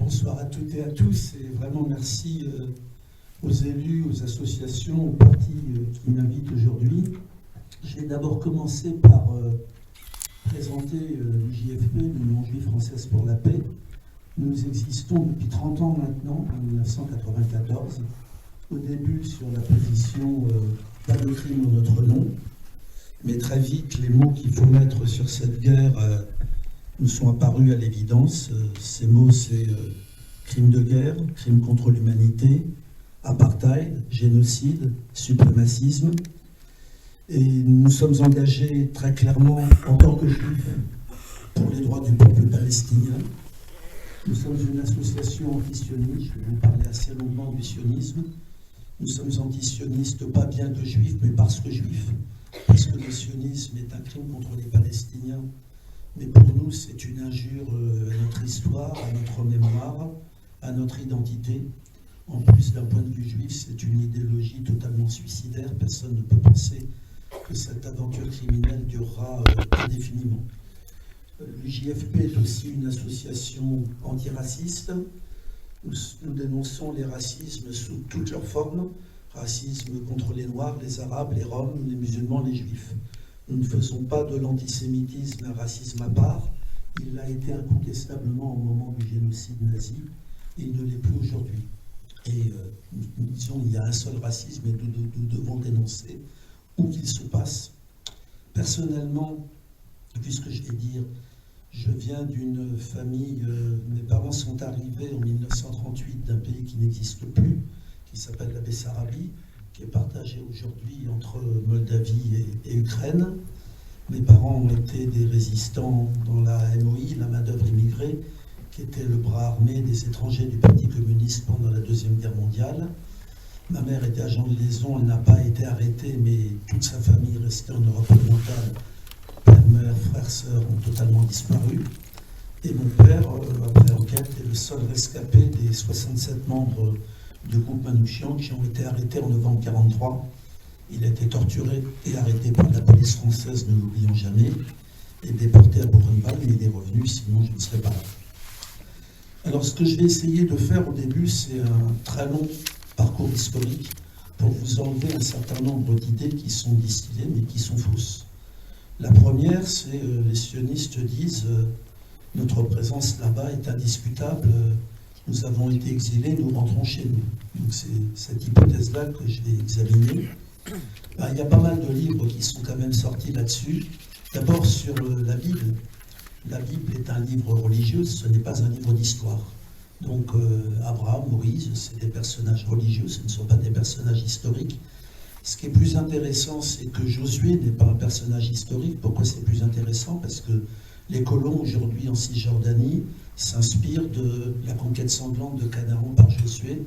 Bonsoir à toutes et à tous, et vraiment merci aux élus, aux associations, aux partis qui m'invitent aujourd'hui. Je vais d'abord commencer par présenter l'UJFP, l'Union juive française pour la paix. Nous existons depuis 30 ans maintenant, en 1994, au début sur la position pas de crime en notre nom, mais très vite les mots qu'il faut mettre sur cette guerre nous sont apparus à l'évidence. Ces mots, c'est crime de guerre, crime contre l'humanité, apartheid, génocide, suprémacisme. Et nous nous sommes engagés très clairement, en tant que juifs, pour les droits du peuple palestinien. Nous sommes une association antisioniste, je vais vous parler assez longuement du sionisme. Nous sommes antisionistes, pas bien que juifs, mais parce que juifs, parce que le sionisme est un crime contre les Palestiniens. Mais pour nous, c'est une injure à notre histoire, à notre mémoire, à notre identité. En plus, d'un point de vue juif, c'est une idéologie totalement suicidaire. Personne ne peut penser que cette aventure criminelle durera indéfiniment. L'UJFP est aussi une association antiraciste. Nous dénonçons les racismes sous toutes leurs formes. Racisme contre les Noirs, les Arabes, les Roms, les musulmans, les Juifs. Nous ne faisons pas de l'antisémitisme un racisme à part. Il l'a été incontestablement au moment du génocide nazi et il ne l'est plus aujourd'hui. Et nous disons qu'il y a un seul racisme et nous devons dénoncer où qu'il se passe. Personnellement, puisque je vais dire, je viens d'une famille, mes parents sont arrivés en 1938 d'un pays qui n'existe plus, qui s'appelle la Bessarabie, qui est partagé aujourd'hui entre Moldavie et Ukraine. Mes parents ont été des résistants dans la MOI, la main-d'œuvre immigrée, qui était le bras armé des étrangers du Parti communiste pendant la Deuxième Guerre mondiale. Ma mère était agent de liaison, elle n'a pas été arrêtée, mais toute sa famille est restée en Europe orientale. Père, mère, frères, sœurs ont totalement disparu. Et mon père, après enquête, est le seul rescapé des 67 membres du groupe Manouchian qui ont été arrêtés en novembre 1943. Il a été torturé et arrêté par la police française, ne l'oublions jamais, et déporté à Buchenwald, mais il est revenu, sinon je ne serais pas là. Alors ce que je vais essayer de faire au début, c'est un très long parcours historique pour vous enlever un certain nombre d'idées qui sont distillées mais qui sont fausses. La première, c'est les sionistes disent notre présence là-bas est indiscutable, nous avons été exilés, nous rentrons chez nous. Donc c'est cette hypothèse-là que je vais examiner. Il y a pas mal de livres qui sont quand même sortis là-dessus. D'abord sur la Bible. La Bible est un livre religieux, ce n'est pas un livre d'histoire. Donc Abraham, Moïse, c'est des personnages religieux, ce ne sont pas des personnages historiques. Ce qui est plus intéressant, c'est que Josué n'est pas un personnage historique. Pourquoi c'est plus intéressant? Parce que les colons aujourd'hui en Cisjordanie s'inspirent de la conquête sanglante de Canaan par Josué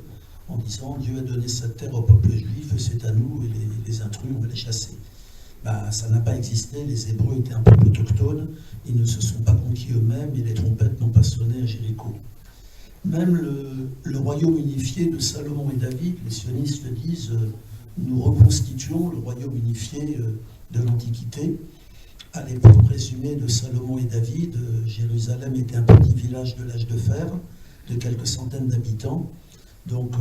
en disant Dieu a donné cette terre au peuple juif, c'est à nous, et les intrus, on va les chasser. Ça n'a pas existé, les Hébreux étaient un peuple autochtone, ils ne se sont pas conquis eux-mêmes et les trompettes n'ont pas sonné à Jéricho. Même le royaume unifié de Salomon et David, les sionistes disent nous reconstituons le royaume unifié de l'Antiquité. À l'époque présumée de Salomon et David, Jérusalem était un petit village de l'âge de fer, de quelques centaines d'habitants. Donc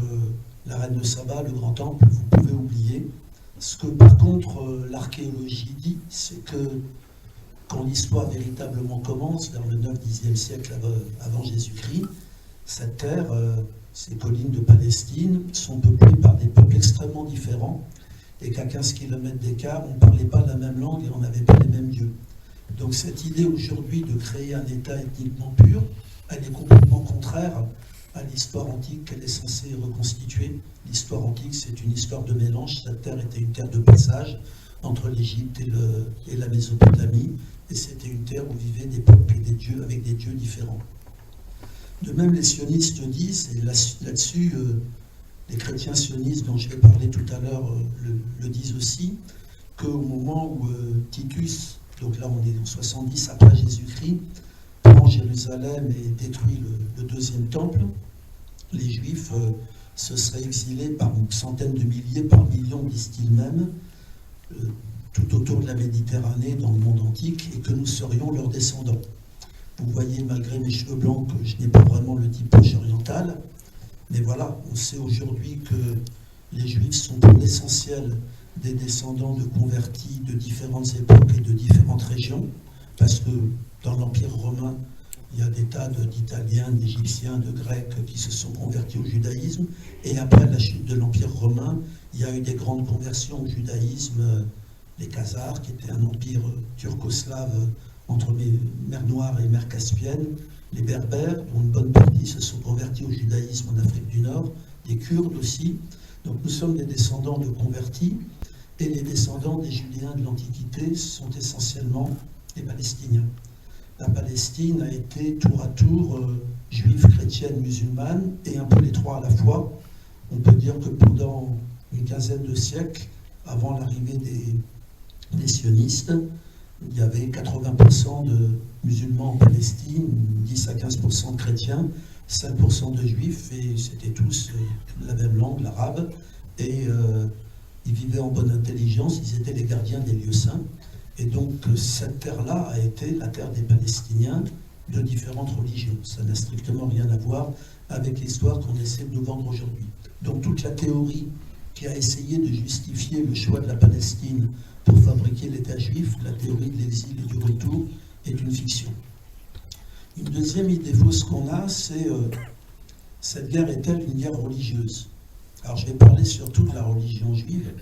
la reine de Saba, le grand temple, vous pouvez oublier. Ce que par contre l'archéologie dit, c'est que quand l'histoire véritablement commence, vers le 9-10e siècle avant Jésus-Christ, cette terre, ces collines de Palestine, sont peuplées par des peuples extrêmement différents, et qu'à 15 km d'écart, on ne parlait pas la même langue et on n'avait pas les mêmes dieux. Donc cette idée aujourd'hui de créer un État ethniquement pur, elle est complètement contraire à l'histoire antique qu'elle est censée reconstituer. L'histoire antique, c'est une histoire de mélange. Cette terre était une terre de passage entre l'Égypte et la Mésopotamie, et c'était une terre où vivaient des peuples et des dieux avec des dieux différents. De même, les sionistes disent, et là-dessus, les chrétiens sionistes dont je vais parler tout à l'heure le disent aussi, qu'au moment où Titus, donc là on est en 70 après Jésus-Christ, prend Jérusalem et détruit le deuxième temple, les Juifs se seraient exilés par centaines de milliers, par millions, disent-ils même, tout autour de la Méditerranée, dans le monde antique, et que nous serions leurs descendants. Vous voyez, malgré mes cheveux blancs, que je n'ai pas vraiment le typage oriental. Mais voilà, on sait aujourd'hui que les Juifs sont pour l'essentiel des descendants de convertis de différentes époques et de différentes régions, parce que dans l'Empire romain, il y a des tas d'Italiens, d'Égyptiens, de Grecs qui se sont convertis au judaïsme, et après la chute de l'Empire romain, il y a eu des grandes conversions au judaïsme, les Khazars, qui étaient un empire turco-slave entre mer Noire et mer Caspienne, les Berbères, dont une bonne partie se sont convertis au judaïsme en Afrique du Nord, des Kurdes aussi. Donc nous sommes des descendants de convertis, et les descendants des Judéens de l'Antiquité sont essentiellement les Palestiniens. La Palestine a été tour à tour juive, chrétienne, musulmane, et un peu les trois à la fois. On peut dire que pendant une quinzaine de siècles, avant l'arrivée des sionistes, il y avait 80% de musulmans en Palestine, 10 à 15% de chrétiens, 5% de juifs, et c'était tous la même langue, l'arabe, et ils vivaient en bonne intelligence, ils étaient les gardiens des lieux saints. Et donc cette terre-là a été la terre des Palestiniens de différentes religions. Ça n'a strictement rien à voir avec l'histoire qu'on essaie de nous vendre aujourd'hui. Donc toute la théorie qui a essayé de justifier le choix de la Palestine pour fabriquer l'État juif, la théorie de l'exil et du retour, est une fiction. Une deuxième idée fausse qu'on a, c'est cette guerre est-elle une guerre religieuse? Alors je vais parler surtout de la religion juive.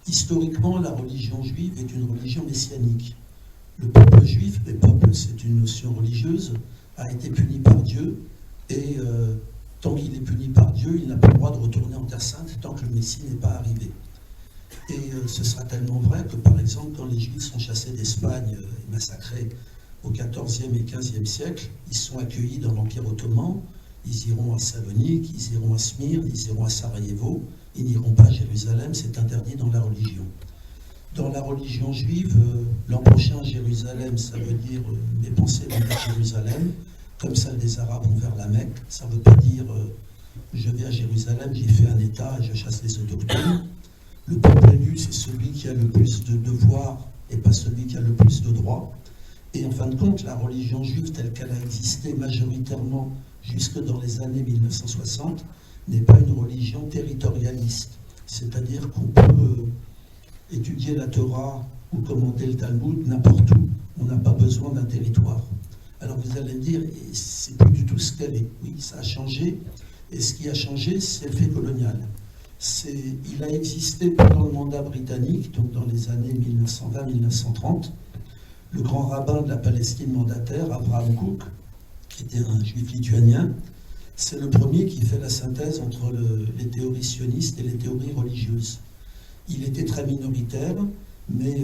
Historiquement, la religion juive est une religion messianique. Le peuple juif, le peuple c'est une notion religieuse, a été puni par Dieu, et tant qu'il est puni par Dieu, il n'a pas le droit de retourner en Terre Sainte tant que le Messie n'est pas arrivé. Et ce sera tellement vrai que, par exemple, quand les Juifs sont chassés d'Espagne et massacrés au XIVe et XVe siècle, ils sont accueillis dans l'Empire ottoman, ils iront à Salonique, ils iront à Smyrne, ils iront à Sarajevo, ils n'iront pas à Jérusalem, c'est interdit dans la religion. Dans la religion juive, l'an prochain, Jérusalem, ça veut dire mes pensées vont vers Jérusalem, comme celles des Arabes vont vers la Mecque. Ça ne veut pas dire je vais à Jérusalem, j'y fais un État et je chasse les autochtones. Le peuple élu, c'est celui qui a le plus de devoirs et pas celui qui a le plus de droits. Et en fin de compte, la religion juive telle qu'elle a existé majoritairement jusque dans les années 1960 n'est pas une religion territorialiste. C'est-à-dire qu'on peut étudier la Torah ou commenter le Talmud n'importe où. On n'a pas besoin d'un territoire. Alors vous allez me dire, c'est plus du tout ce qu'elle est. Oui, ça a changé. Et ce qui a changé, c'est le fait colonial. Il a existé pendant le mandat britannique, donc dans les années 1920-1930, le grand rabbin de la Palestine mandataire, Abraham Kook, qui était un juif lituanien, c'est le premier qui fait la synthèse entre les théories sionistes et les théories religieuses. Il était très minoritaire, mais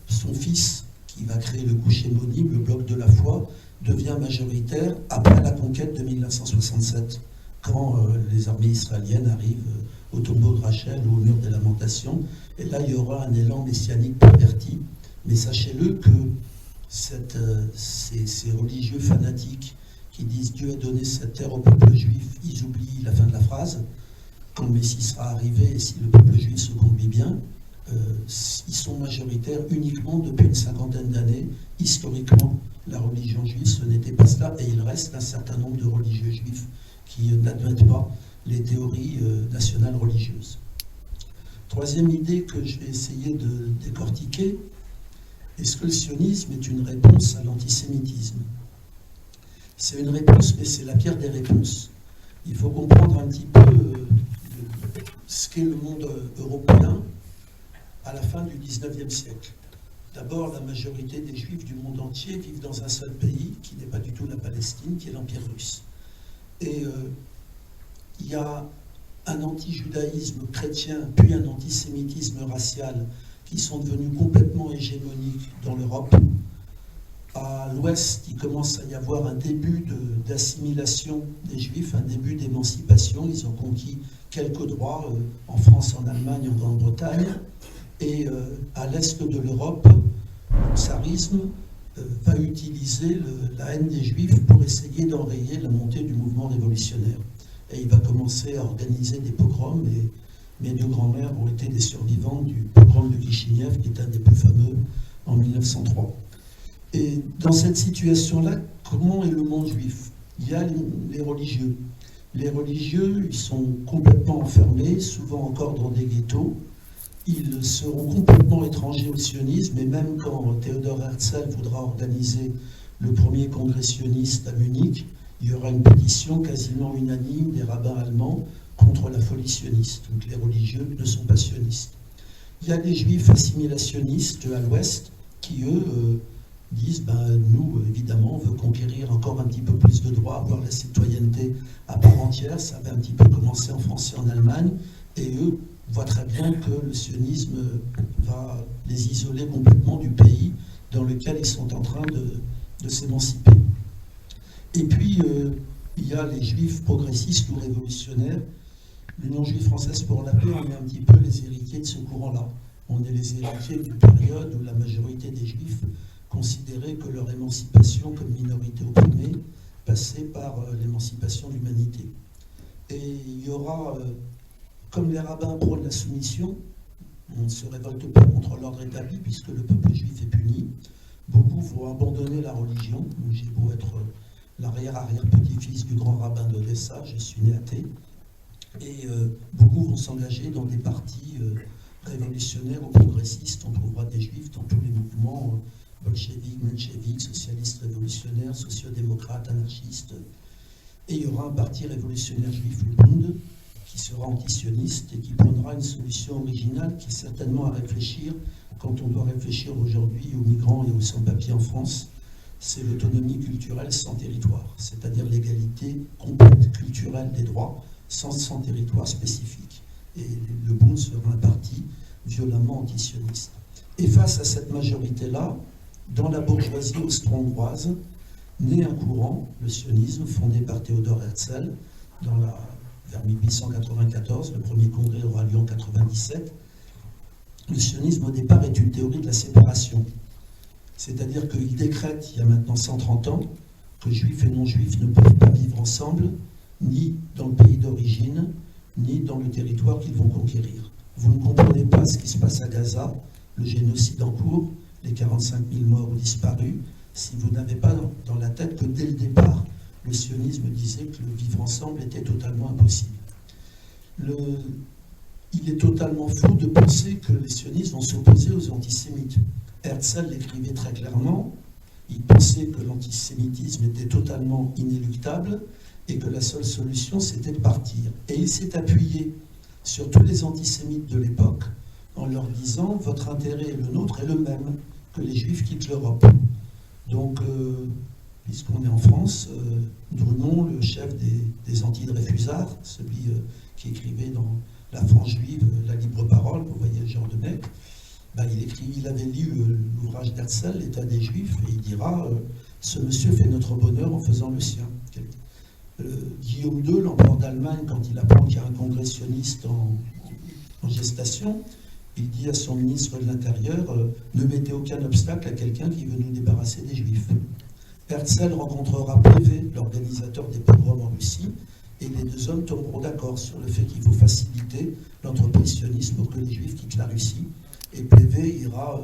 son fils, qui va créer le Gush Emonim, le bloc de la foi, devient majoritaire après la conquête de 1967, quand les armées israéliennes arrivent au tombeau de Rachel ou au mur des lamentations. Et là, il y aura un élan messianique perverti. Mais sachez-le que ces religieux fanatiques qui disent Dieu a donné cette terre au peuple juif, ils oublient la fin de la phrase. Quand le Messie sera arrivé, et si le peuple juif se conduit bien, ils sont majoritaires uniquement depuis une cinquantaine d'années. Historiquement, la religion juive, ce n'était pas cela, et il reste un certain nombre de religieux juifs qui n'admettent pas les théories nationales religieuses. Troisième idée que je vais essayer de décortiquer, est-ce que le sionisme est une réponse à l'antisémitisme? C'est une réponse, mais c'est la pire des réponses. Il faut comprendre un petit peu ce qu'est le monde européen à la fin du XIXe siècle. D'abord, la majorité des Juifs du monde entier vivent dans un seul pays, qui n'est pas du tout la Palestine, qui est l'Empire russe. Et il y a un anti-judaïsme chrétien, puis un antisémitisme racial, qui sont devenus complètement hégémoniques dans l'Europe. À l'ouest, il commence à y avoir un début d'assimilation des Juifs, un début d'émancipation. Ils ont conquis quelques droits en France, en Allemagne, en Grande-Bretagne. Et à l'est de l'Europe, le tsarisme va utiliser la haine des Juifs pour essayer d'enrayer la montée du mouvement révolutionnaire. Et il va commencer à organiser des pogroms. Et mes deux grands-mères ont été des survivantes du pogrom de Kishinev, qui est un des plus fameux en 1903. Et dans cette situation-là, comment est le monde juif? Il y a les religieux. Les religieux, ils sont complètement enfermés, souvent encore dans des ghettos. Ils seront complètement étrangers au sionisme, et même quand Theodor Herzl voudra organiser le premier congrès sioniste à Munich, il y aura une pétition quasiment unanime des rabbins allemands contre la folie sioniste. Donc les religieux ne sont pas sionistes. Il y a des juifs assimilationnistes à l'ouest qui, eux, disent nous, évidemment, on veut conquérir encore un petit peu plus de droits, avoir la citoyenneté à part entière. Ça avait un petit peu commencé en France et en Allemagne, et eux voient très bien que le sionisme va les isoler complètement du pays dans lequel ils sont en train de s'émanciper. Et puis, il y a les juifs progressistes ou révolutionnaires. L'Union juive française pour la paix, on est un petit peu les héritiers de ce courant-là. On est les héritiers d'une période où la majorité des juifs considéraient que leur émancipation comme minorité opprimée passait par l'émancipation de l'humanité. Et il y aura, comme les rabbins prônent la soumission, on ne se révolte pas contre l'ordre établi puisque le peuple juif est puni. Beaucoup vont abandonner la religion. J'ai beau être l'arrière-petit-fils du grand rabbin d'Odessa, je suis né athée. Et beaucoup vont s'engager dans des partis révolutionnaires ou progressistes. On trouvera des juifs dans tous les mouvements bolcheviques, mencheviques, socialistes révolutionnaires, sociodémocrates, anarchistes. Et il y aura un parti révolutionnaire juif, le Bund, qui sera antisioniste et qui prendra une solution originale qui est certainement à réfléchir quand on doit réfléchir aujourd'hui aux migrants et aux sans-papiers en France. C'est l'autonomie culturelle sans territoire, c'est-à-dire l'égalité complète culturelle des droits sans territoire spécifique. Et le Bund sera un parti violemment antisioniste. Et face à cette majorité-là, dans la bourgeoisie austro-hongroise, naît un courant, le sionisme, fondé par Theodor Herzl, vers 1894, le premier congrès aura lieu en 1997. Le sionisme, au départ, est une théorie de la séparation. C'est-à-dire qu'il décrète, il y a maintenant 130 ans, que juifs et non-juifs ne peuvent pas vivre ensemble, ni dans le pays d'origine, ni dans le territoire qu'ils vont conquérir. Vous ne comprenez pas ce qui se passe à Gaza, le génocide en cours, les 45 000 morts ou disparus, si vous n'avez pas dans la tête que dès le départ, le sionisme disait que le vivre ensemble était totalement impossible. Il est totalement faux de penser que les sionistes vont s'opposer aux antisémites. Herzl l'écrivait très clairement, il pensait que l'antisémitisme était totalement inéluctable et que la seule solution c'était de partir. Et il s'est appuyé sur tous les antisémites de l'époque en leur disant « votre intérêt et le nôtre est le même, que les juifs quittent l'Europe ». Donc, puisqu'on est en France, Drummond, le chef des anti-Dreyfusards, celui qui écrivait dans La France juive, la libre parole, vous voyez le genre de mec, il avait lu l'ouvrage d'Herzl, L'État des Juifs, et il dira ce monsieur fait notre bonheur en faisant le sien. Guillaume II, l'empereur d'Allemagne, quand il apprend qu'il y a un congrès sioniste en gestation, il dit à son ministre de l'Intérieur ne mettez aucun obstacle à quelqu'un qui veut nous débarrasser des Juifs. Herzl rencontrera Pévé, l'organisateur des pogroms en Russie, et les deux hommes tomberont d'accord sur le fait qu'il faut faciliter l'entreprise sioniste pour que les Juifs quittent la Russie. Et Pévé ira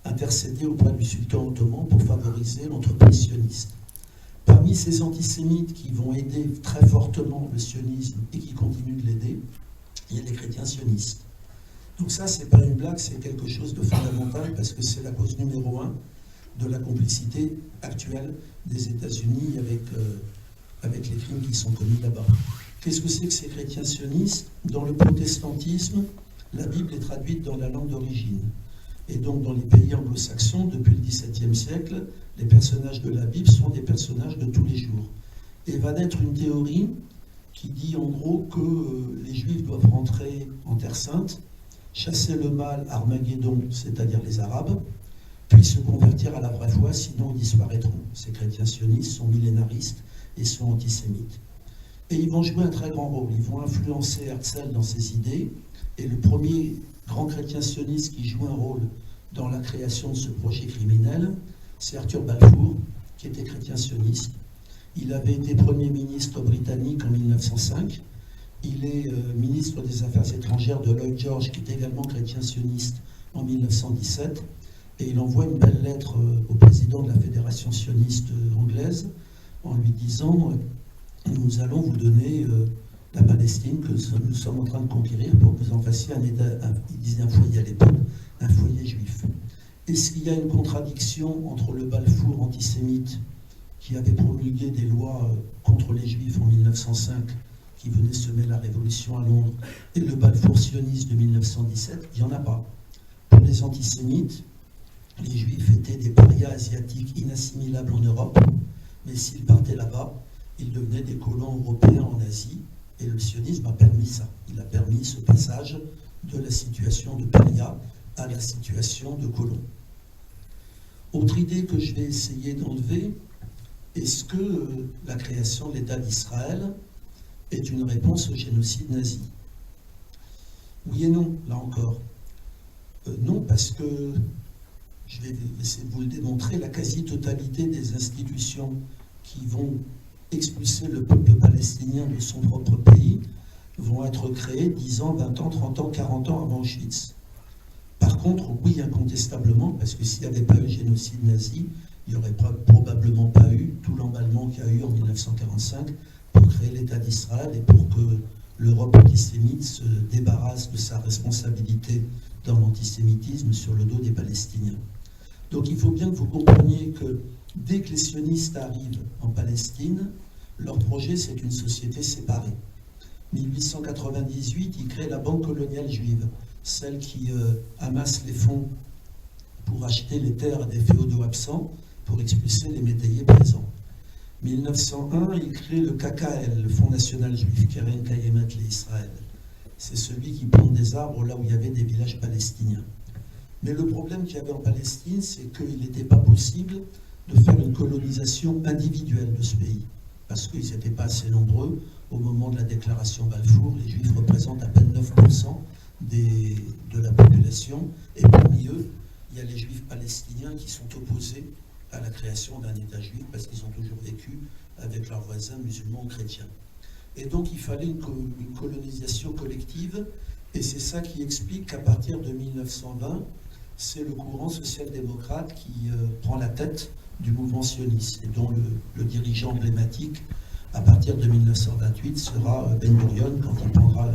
intercéder auprès du sultan ottoman pour favoriser l'entreprise sioniste. Parmi ces antisémites qui vont aider très fortement le sionisme et qui continuent de l'aider, il y a les chrétiens sionistes. Donc ça, c'est pas une blague, c'est quelque chose de fondamental parce que c'est la cause numéro 1 de la complicité actuelle des États-Unis avec les crimes qui sont commis là-bas. Qu'est-ce que c'est que ces chrétiens sionistes? Dans le protestantisme, la Bible est traduite dans la langue d'origine. Et donc, dans les pays anglo-saxons, depuis le XVIIe siècle, les personnages de la Bible sont des personnages de tous les jours. Et va naître une théorie qui dit en gros que les Juifs doivent rentrer en Terre Sainte, chasser le mal, Armageddon, c'est-à-dire les Arabes, puis se convertir à la vraie foi, sinon ils disparaîtront. Ces chrétiens sionistes sont millénaristes et sont antisémites. Et ils vont jouer un très grand rôle. Ils vont influencer Herzl dans ses idées. Et le premier grand chrétien sioniste qui joue un rôle dans la création de ce projet criminel, c'est Arthur Balfour, qui était chrétien sioniste. Il avait été Premier ministre britannique en 1905. Il est ministre des Affaires étrangères de Lloyd George, qui est également chrétien sioniste, en 1917. et il envoie une belle lettre au président de la Fédération sioniste anglaise en lui disant nous allons vous donner la Palestine que nous sommes en train de conquérir pour que vous en fassiez un État, il disait un foyer à l'époque, un foyer juif. Est-ce qu'il y a une contradiction entre le Balfour antisémite qui avait promulgué des lois contre les Juifs en 1905, qui venait semer la révolution à Londres, et le Balfour sioniste de 1917? Il n'y en a pas. Pour les antisémites, les Juifs étaient des parias asiatiques inassimilables en Europe, mais s'ils partaient là-bas, ils devenaient des colons européens en Asie, et le sionisme a permis ça. Il a permis ce passage de la situation de paria à la situation de colon. Autre idée que je vais essayer d'enlever, est-ce que la création de l'État d'Israël est une réponse au génocide nazi? Oui et non, là encore. Non, parce que, je vais essayer de vous le démontrer, la quasi-totalité des institutions qui vont expulser le peuple palestinien de son propre pays vont être créées 10 ans, 20 ans, 30 ans, 40 ans avant Auschwitz. Par contre, oui, incontestablement, parce que s'il n'y avait pas eu le génocide nazi, il n'y aurait probablement pas eu tout l'emballement qu'il y a eu en 1945 pour créer l'État d'Israël et pour que l'Europe antisémite se débarrasse de sa responsabilité dans l'antisémitisme sur le dos des Palestiniens. Donc il faut bien que vous compreniez que dès que les sionistes arrivent en Palestine, leur projet c'est une société séparée. 1898, ils créent la Banque coloniale juive, celle qui amasse les fonds pour acheter les terres des féodaux absents, pour expulser les métayers présents. 1901, il crée le KKL, le Fonds national juif, Keren Kayemet l'Israël. C'est celui qui plante des arbres là où il y avait des villages palestiniens. Mais le problème qu'il y avait en Palestine, c'est qu'il n'était pas possible de faire une colonisation individuelle de ce pays, parce qu'ils n'étaient pas assez nombreux. Au moment de la déclaration Balfour, les Juifs représentent à peine 9% de la population, et parmi eux, il y a les Juifs palestiniens qui sont opposés à la création d'un État juif, parce qu'ils ont toujours vécu avec leurs voisins musulmans ou chrétiens. Et donc il fallait une colonisation collective, et c'est ça qui explique qu'à partir de 1920, c'est le courant social-démocrate qui prend la tête du mouvement sioniste, et dont le dirigeant emblématique, à partir de 1928, sera Ben Gurion, quand il prendra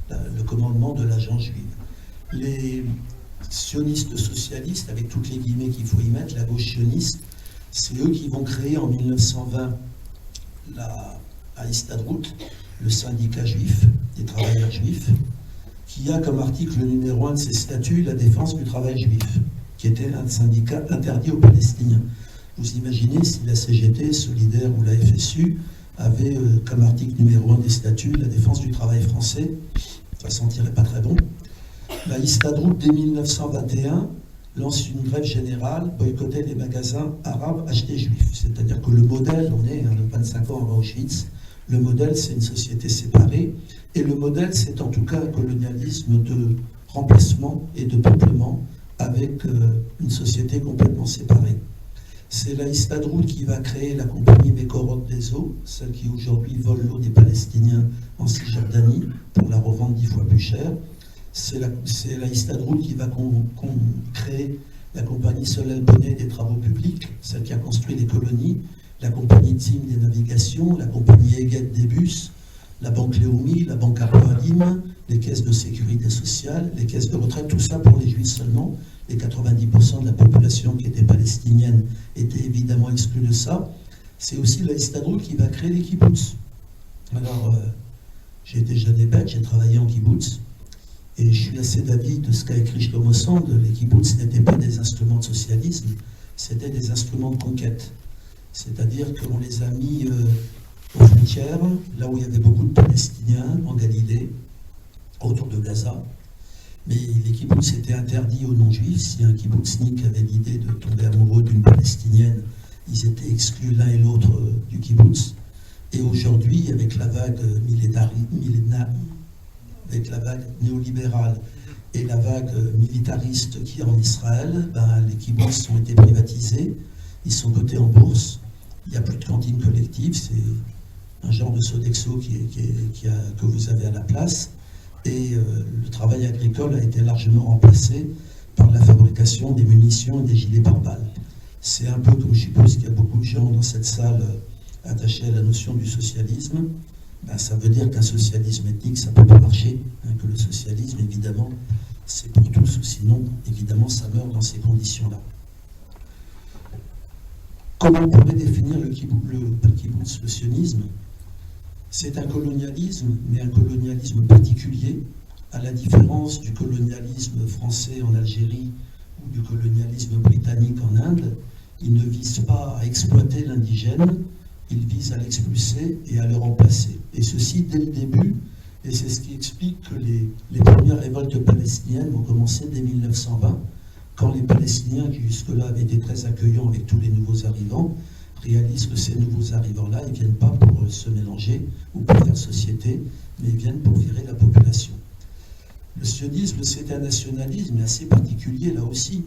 le commandement de l'agence juive. Les sionistes socialistes, avec toutes les guillemets qu'il faut y mettre, la gauche sioniste, c'est eux qui vont créer en 1920 à Histadrut, le syndicat juif, des travailleurs juifs, qui a comme article numéro 1 de ses statuts la défense du travail juif, qui était un syndicat interdit aux Palestiniens. Vous imaginez si la CGT, Solidaire ou la FSU avaient comme article numéro 1 des statuts la défense du travail français, ça sentirait pas très bon. La Histadrut, dès 1921, lance une grève générale, boycottait les magasins arabes achetés juifs. C'est-à-dire que le modèle, on est 25 ans avant Auschwitz, le modèle c'est une société séparée, et le modèle c'est en tout cas un colonialisme de remplacement et de peuplement avec une société complètement séparée. C'est la Histadrut qui va créer la compagnie Mekorot des eaux, celle qui aujourd'hui vole l'eau des Palestiniens en Cisjordanie pour la revendre 10 fois plus cher. C'est la Histadrut qui va créer la compagnie Solel Bonnet des travaux publics, celle qui a construit les colonies, la compagnie Tzim des navigations, la compagnie Eget des bus, la banque Léomi, la banque Arcoalim, les caisses de sécurité sociale, les caisses de retraite, tout ça pour les Juifs seulement. Les 90% de la population qui était palestinienne était évidemment exclue de ça. C'est aussi la Histadrut qui va créer les kibbutz. Alors, j'ai été jeune et bête, j'ai travaillé en kibbutz, et je suis assez d'avis de ce qu'a écrit Shlomo Sand. Les kibbutz n'étaient pas des instruments de socialisme, c'était des instruments de conquête. C'est-à-dire qu'on les a mis aux frontières, là où il y avait beaucoup de Palestiniens, en Galilée, autour de Gaza. Mais les kibbutz étaient interdits aux non-juifs. Si un kibbutznik avait l'idée de tomber amoureux d'une Palestinienne, ils étaient exclus l'un et l'autre du kibbutz. Et aujourd'hui, avec la vague néolibérale et la vague militariste qui est en Israël, les kibbutz ont été privatisés, ils sont cotés en bourse, il n'y a plus de cantine collective, c'est un genre de Sodexo que vous avez à la place. Et le travail agricole a été largement remplacé par la fabrication des munitions et des gilets pare-balles. C'est un peu comme je suppose qu'il y a beaucoup de gens dans cette salle attachés à la notion du socialisme. Ben, ça veut dire qu'un socialisme ethnique, ça ne peut pas marcher, hein, que le socialisme, évidemment, c'est pour tous, sinon, évidemment, ça meurt dans ces conditions-là. Comment on pourrait définir le kibbutz, le sionisme? C'est un colonialisme, mais un colonialisme particulier, à la différence du colonialisme français en Algérie ou du colonialisme britannique en Inde. Il ne vise pas à exploiter l'indigène, il vise à l'expulser et à le remplacer. Et ceci dès le début, et c'est ce qui explique que les premières révoltes palestiniennes vont commencer dès 1920, quand les Palestiniens, qui jusque-là avaient été très accueillants avec tous les nouveaux arrivants, réalisent que ces nouveaux arrivants-là, ils ne viennent pas pour se mélanger ou pour faire société, mais ils viennent pour virer la population. Le sionisme, c'est un nationalisme assez particulier là aussi.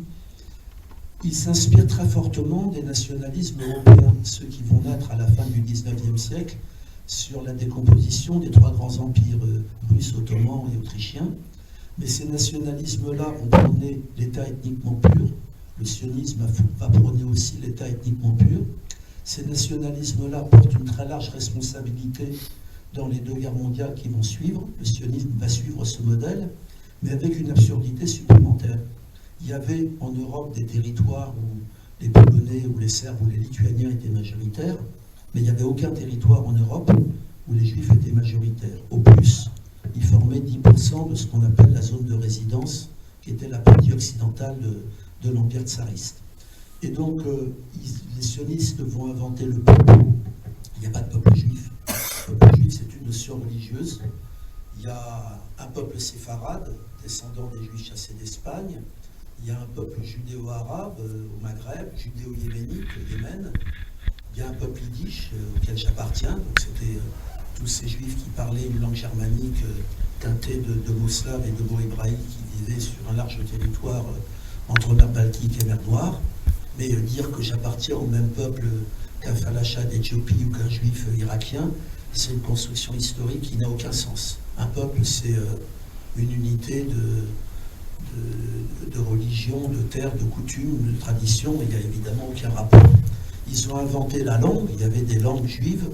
Il s'inspire très fortement des nationalismes européens, ceux qui vont naître à la fin du XIXe siècle, sur la décomposition des trois grands empires russes, ottomans et autrichiens. Mais ces nationalismes-là ont prôné l'État ethniquement pur. Le sionisme va prôner aussi l'État ethniquement pur. Ces nationalismes-là portent une très large responsabilité dans les deux guerres mondiales qui vont suivre. Le sionisme va suivre ce modèle, mais avec une absurdité supplémentaire. Il y avait en Europe des territoires où les Polonais ou les Serbes ou les Lituaniens étaient majoritaires, mais il n'y avait aucun territoire en Europe où les Juifs étaient majoritaires. Au plus, ils formaient 10% de ce qu'on appelle la zone de résidence, qui était la partie occidentale de l'Empire tsariste. Et donc, les sionistes vont inventer le peuple. Il n'y a pas de peuple juif. Le peuple juif, c'est une notion religieuse. Il y a un peuple séfarade, descendant des Juifs chassés d'Espagne. Il y a un peuple judéo-arabe au Maghreb, judéo-yéménite au Yémen. Il y a un peuple yiddish auquel j'appartiens. Donc c'était tous ces Juifs qui parlaient une langue germanique teintée de mots slaves et de mots hébraïques qui vivaient sur un large territoire entre mer Baltique et mer Noire. Mais dire que j'appartiens au même peuple qu'un Falacha d'Éthiopie ou qu'un Juif irakien, c'est une construction historique qui n'a aucun sens. Un peuple, c'est une unité de religion, de terre, de coutumes, de tradition. Il n'y a évidemment aucun rapport. Ils ont inventé la langue. Il y avait des langues juives,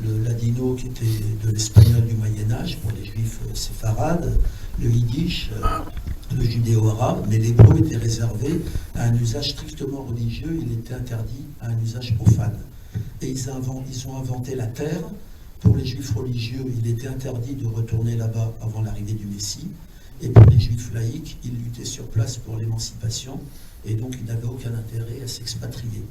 le ladino qui était de l'espagnol du Moyen-Âge pour les juifs séfarades, le yiddish, le judéo-arabe, mais l'hébreu était réservé à un usage strictement religieux, il était interdit à un usage profane. Et ils ont inventé la terre. Pour les juifs religieux, il était interdit de retourner là-bas avant l'arrivée du Messie. Et pour les juifs laïcs, ils luttaient sur place pour l'émancipation, et donc ils n'avaient aucun intérêt à s'expatrier.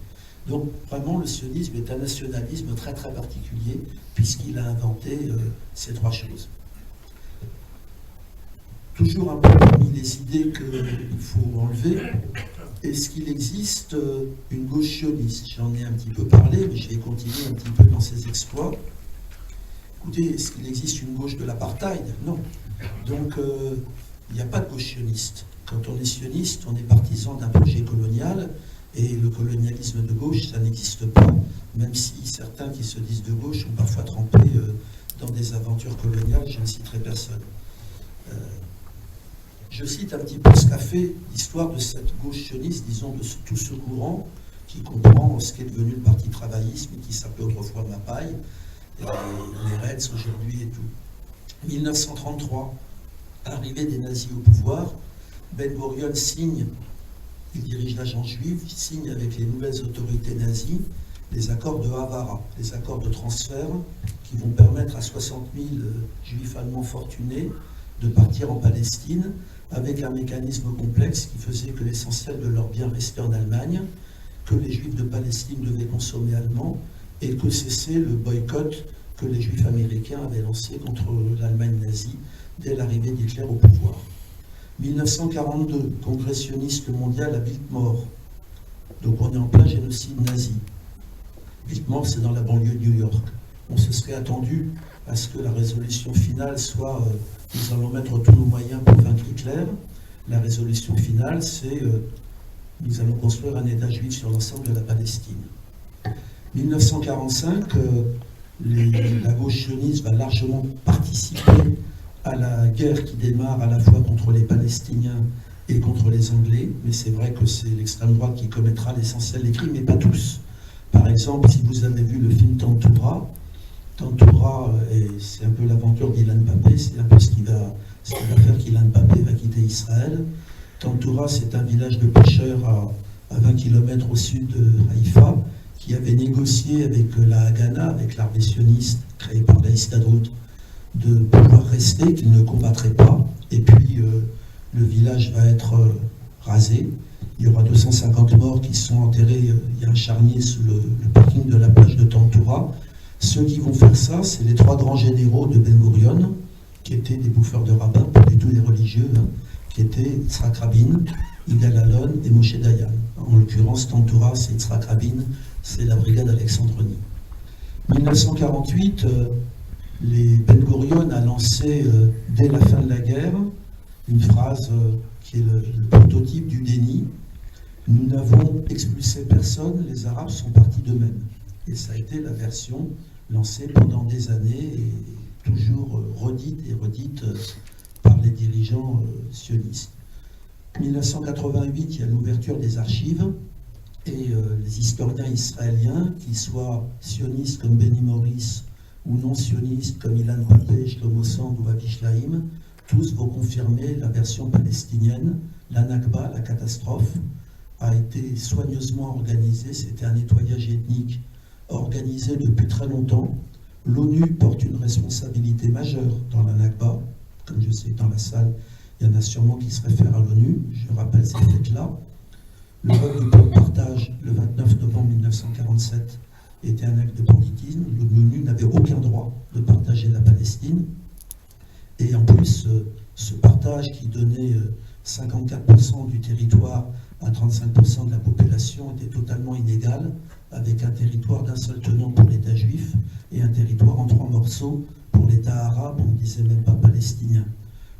Donc vraiment, le sionisme est un nationalisme très très particulier, puisqu'il a inventé ces trois choses. Toujours un peu parmi les idées qu'il faut enlever, est-ce qu'il existe une gauche sioniste? J'en ai un petit peu parlé, mais je vais continuer un petit peu dans ses exploits. Écoutez, est-ce qu'il existe une gauche de l'apartheid? Non. Donc, il n'y a pas de gauche sioniste. Quand on est sioniste, on est partisan d'un projet colonial, et le colonialisme de gauche, ça n'existe pas, même si certains qui se disent de gauche ont parfois trempé dans des aventures coloniales, je ne citerai personne. Je cite un petit peu ce qu'a fait l'histoire de cette gauche sioniste, disons, de tout ce courant, qui comprend ce qui est devenu le Parti travailliste, mais qui s'appelait autrefois Mapaï, les Reds aujourd'hui et tout. 1933, arrivée des nazis au pouvoir, Ben Gurion signe, il dirige l'agence juive, signe avec les nouvelles autorités nazies les accords de Havara, les accords de transfert qui vont permettre à 60 000 juifs allemands fortunés de partir en Palestine avec un mécanisme complexe qui faisait que l'essentiel de leurs biens restait en Allemagne, que les juifs de Palestine devaient consommer allemand et que cessait le boycott que les juifs américains avaient lancé contre l'Allemagne nazie dès l'arrivée d'Hitler au pouvoir. 1942, congrès sioniste mondial à Biltmore. Donc on est en plein génocide nazi. Biltmore, c'est dans la banlieue de New York. On se serait attendu à ce que la résolution finale soit nous allons mettre tous nos moyens pour vaincre Hitler. La résolution finale, c'est nous allons construire un État juif sur l'ensemble de la Palestine. 1945, la gauche sioniste va largement participer à la guerre qui démarre à la fois contre les Palestiniens et contre les Anglais, mais c'est vrai que c'est l'extrême droite qui commettra l'essentiel des crimes, mais pas tous. Par exemple, si vous avez vu le film Tantoura, c'est un peu l'aventure d'Ilan Pappé, c'est un peu ce qui va faire qu'Ilan Pappé va quitter Israël. Tantoura, c'est un village de pêcheurs à 20 km au sud de Haïfa, qui avait négocié avec la Haganah, avec l'armée sioniste créée par la Histadrut, de pouvoir rester, qu'ils ne combattraient pas. Et puis, le village va être rasé. Il y aura 250 morts qui sont enterrés. Il y a un charnier sous le parking de la plage de Tantoura. Ceux qui vont faire ça, c'est les 3 grands généraux de Ben Gurion, qui étaient des bouffeurs de rabbins, pas du tout des religieux, qui étaient Yitzhak Rabin, Yigal Allon et Moshe Dayan. En l'occurrence, Tantoura, c'est Yitzhak Rabin, c'est la brigade Alexandronie. 1948, Ben Gurion a lancé, dès la fin de la guerre, une phrase qui est le prototype du déni. Nous n'avons expulsé personne, les Arabes sont partis d'eux-mêmes. Et ça a été la version lancée pendant des années et toujours redite par les dirigeants sionistes. 1988, il y a l'ouverture des archives et les historiens israéliens, qu'ils soient sionistes comme Benny Morris ou non sionistes comme Ilan Pappé, Shlomo Sand ou Avi Shlaim, tous vont confirmer la version palestinienne. La Nakba, la catastrophe, a été soigneusement organisée. C'était un nettoyage ethnique organisé depuis très longtemps. L'ONU porte une responsabilité majeure dans la Nakba. Comme je sais que dans la salle, il y en a sûrement qui se réfèrent à l'ONU. Je rappelle ces faits-là. Le vote du plan de partage, le 29 novembre 1947, était un acte de banditisme. L'ONU n'avait aucun droit de partager la Palestine. Et en plus, ce partage qui donnait 54% du territoire à 35% de la population était totalement inégal, avec un territoire d'un seul tenant pour l'État juif et un territoire en 3 morceaux pour l'État arabe, on ne disait même pas palestinien.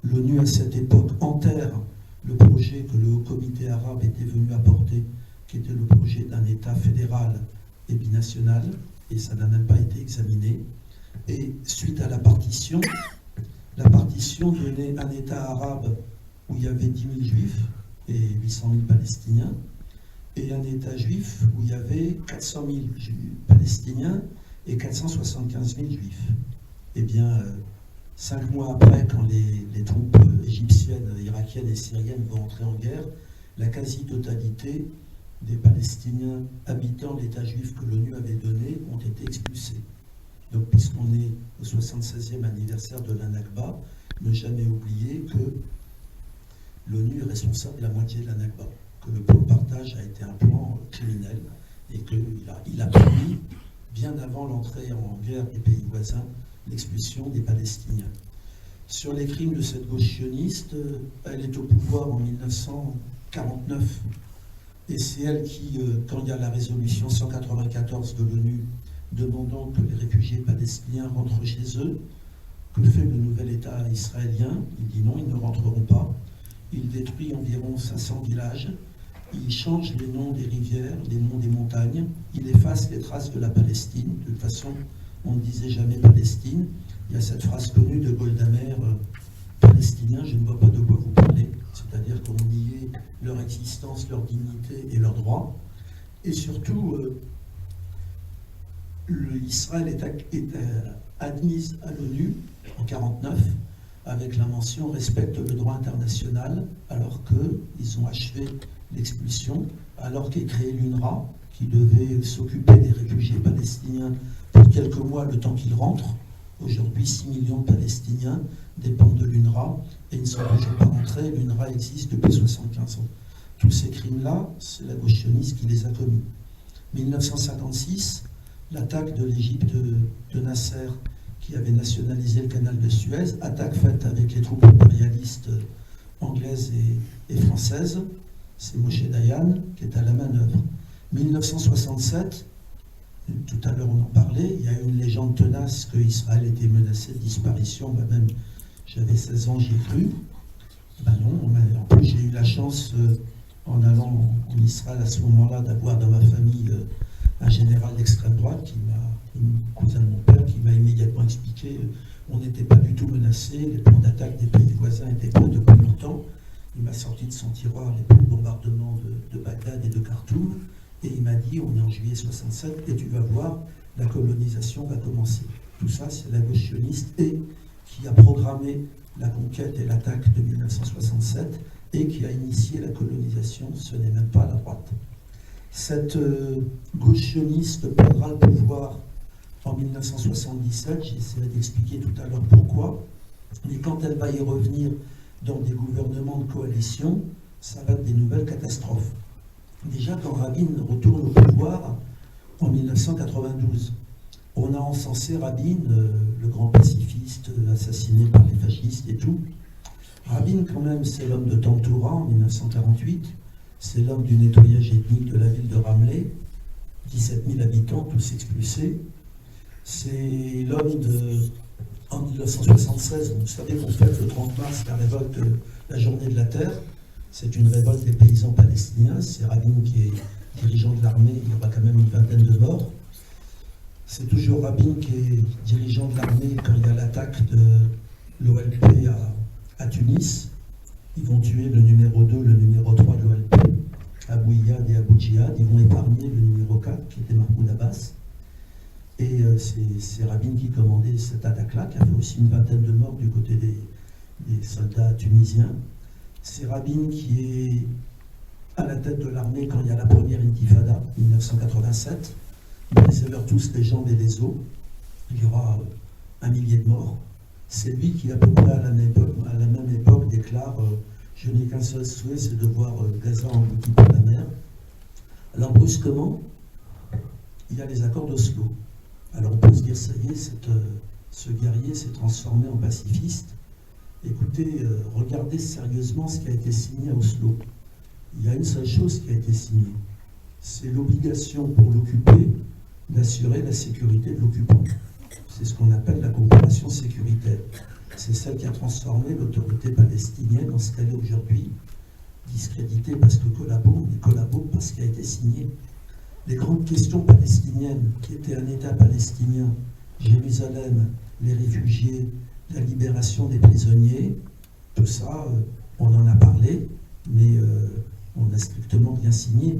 L'ONU, à cette époque, enterre le projet que le Haut Comité arabe était venu apporter, qui était le projet d'un État fédéral et binational, et ça n'a même pas été examiné. Et suite à la partition donnait un État arabe où il y avait 10 000 juifs et 800 000 palestiniens, et un État juif où il y avait 400 000 palestiniens et 475 000 juifs. Eh bien, 5 mois après, quand les troupes égyptiennes, irakiennes et syriennes vont entrer en guerre, la quasi-totalité des Palestiniens habitant l'État juif que l'ONU avait donné ont été expulsés. Donc, puisqu'on est au 76e anniversaire de la Nakba, ne jamais oublier que l'ONU est responsable de la moitié de la Nakba, que le plan de partage a été un plan criminel et qu'il a permis, bien avant l'entrée en guerre des pays voisins, l'expulsion des Palestiniens. Sur les crimes de cette gauche sioniste, elle est au pouvoir en 1949 et c'est elle qui, quand il y a la résolution 194 de l'ONU demandant que les réfugiés palestiniens rentrent chez eux, que fait le nouvel État israélien? Il dit non, ils ne rentreront pas. Il détruit environ 500 villages, il change les noms des rivières, les noms des montagnes, il efface les traces de la Palestine. De toute façon, on ne disait jamais Palestine. Il y a cette phrase connue de Golda Meir, Palestiniens, je ne vois pas de quoi vous parlez. C'est-à-dire qu'on niait leur existence, leur dignité et leurs droits. Et surtout, Israël est admise à l'ONU en 1949 avec la mention « respecte le droit international », alors qu'ils ont achevé l'expulsion, alors qu'est créé l'UNRWA, qui devait s'occuper des réfugiés palestiniens pour quelques mois, le temps qu'ils rentrent. Aujourd'hui, 6 millions de Palestiniens dépendent de l'UNRWA et ils ne sont toujours pas rentrés. L'UNRWA existe depuis 75 ans. Tous ces crimes-là, c'est la gauche sioniste qui les a commis. 1956, l'attaque de l'Égypte de Nasser, qui avait nationalisé le canal de Suez, attaque faite avec les troupes impérialistes anglaises et françaises. C'est Moshe Dayan qui est à la manœuvre. 1967, tout à l'heure on en parlait, il y a une légende tenace que Israël était menacé de disparition. Moi-même, j'avais 16 ans, j'y ai cru. Ben non, en plus j'ai eu la chance, en allant en Israël à ce moment-là, d'avoir dans ma famille un général d'extrême droite, une cousin de mon père, qui m'a immédiatement expliqué on n'était pas du tout menacé, les plans d'attaque des pays voisins étaient prêts depuis longtemps, Il m'a sorti de son tiroir les bombardements de Bagdad et de Khartoum, et il m'a dit, on est en juillet 67, et tu vas voir, la colonisation va commencer. Tout ça, c'est la gauche sioniste et qui a programmé la conquête et l'attaque de 1967 et qui a initié la colonisation, ce n'est même pas la droite. Cette gauche sioniste prendra le pouvoir en 1977, j'essaierai d'expliquer tout à l'heure pourquoi, mais quand elle va y revenir dans des gouvernements de coalition, ça va être des nouvelles catastrophes. Déjà, quand Rabin retourne au pouvoir en 1992, on a encensé Rabin, le grand pacifiste assassiné par les fascistes et tout. Rabin, quand même, c'est l'homme de Tantoura en 1948, c'est l'homme du nettoyage ethnique de la ville de Ramleh, 17 000 habitants, tous expulsés. C'est l'homme en 1976, vous savez qu'on fête le 30 mars la révolte, la journée de la terre. C'est une révolte des paysans palestiniens. C'est Rabin qui est dirigeant de l'armée, il y aura quand même une vingtaine de morts. C'est toujours Rabin qui est dirigeant de l'armée quand il y a l'attaque de l'OLP à Tunis. Ils vont tuer le numéro 2, le numéro 3 de l'OLP, Abou Iyad et Abou Djihad. Ils vont épargner le numéro 4, qui était Mahmoud Abbas. Et c'est Rabin qui commandait cette attaque-là, qui a fait aussi une vingtaine de morts du côté des soldats tunisiens. C'est Rabin qui est à la tête de l'armée quand il y a la première intifada, 1987. Il sévère tous les jambes et les os. Il y aura 1 millier de morts. C'est lui qui, à peu près à la même époque, déclare je n'ai qu'un seul souhait, c'est de voir Gaza englouti par la mer. Alors, brusquement, il y a les accords d'Oslo. Alors, on peut se dire, ça y est, ce guerrier s'est transformé en pacifiste. Écoutez, regardez sérieusement ce qui a été signé à Oslo. Il y a une seule chose qui a été signée. C'est l'obligation pour l'occupé d'assurer la sécurité de l'occupant. C'est ce qu'on appelle la coopération sécuritaire. C'est celle qui a transformé l'autorité palestinienne en ce qu'elle est aujourd'hui, discréditée parce que collabo, mais collabo parce qu'elle a été signée. Les grandes questions palestiniennes, qui étaient un État palestinien, Jérusalem, les réfugiés, la libération des prisonniers, tout ça, on en a parlé, mais on n'a strictement rien signé.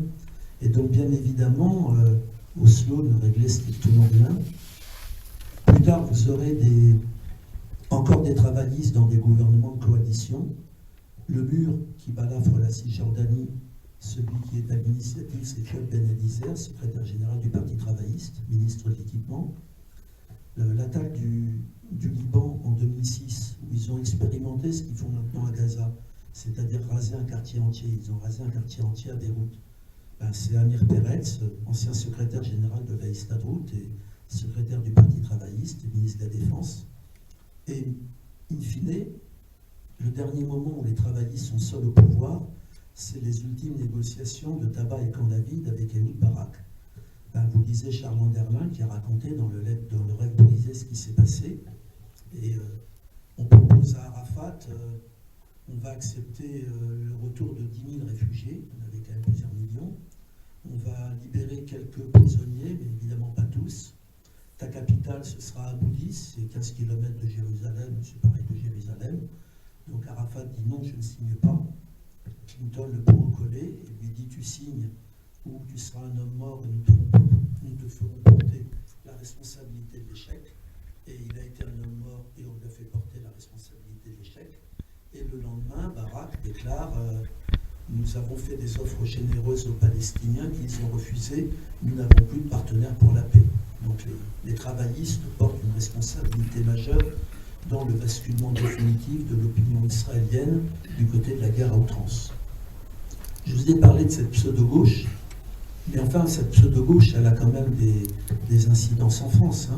Et donc, bien évidemment, Oslo ne réglait strictement rien. Plus tard, vous aurez encore des travaillistes dans des gouvernements de coalition. Le mur qui balafre la Cisjordanie, celui qui est à l'initiative, c'est Claude Ben Elisser, secrétaire général du Parti travailliste, ministre de l'Équipement. L'attaque du Liban en 2006, où ils ont expérimenté ce qu'ils font maintenant à Gaza, c'est-à-dire raser un quartier entier. Ils ont rasé un quartier entier à Beyrouth. C'est Amir Peretz, ancien secrétaire général de l'Aïstadrout et secrétaire du Parti travailliste et ministre de la Défense. Et, in fine, le dernier moment où les travaillistes sont seuls au pouvoir, c'est les ultimes négociations de Tabac et Camp David avec Ehud Barak. Vous lisez Charles Anderlin qui a raconté dans le rêve brisé ce qui s'est passé. Et on propose à Arafat, on va accepter le retour de 10 000 réfugiés, on avait quand même plusieurs millions. On va libérer quelques prisonniers, mais évidemment pas tous. Ta capitale, ce sera Abu Dis, c'est 15 km de Jérusalem, c'est pareil que Jérusalem. Donc Arafat dit non, je ne signe pas. Clinton le prend au collet et lui dit tu signes ou tu seras un homme mort et nous te ferons porter la responsabilité de l'échec. Et il a été un homme mort et on lui a fait porter la responsabilité de l'échec. Et le lendemain, Barak déclare nous avons fait des offres généreuses aux Palestiniens qu'ils ont refusées, nous n'avons plus de partenaires pour la paix. Donc les travaillistes portent une responsabilité majeure dans le basculement définitif de l'opinion israélienne du côté de la guerre à outrance. Je vous ai parlé de cette pseudo-gauche, mais enfin, cette pseudo-gauche, elle a quand même des incidences en France.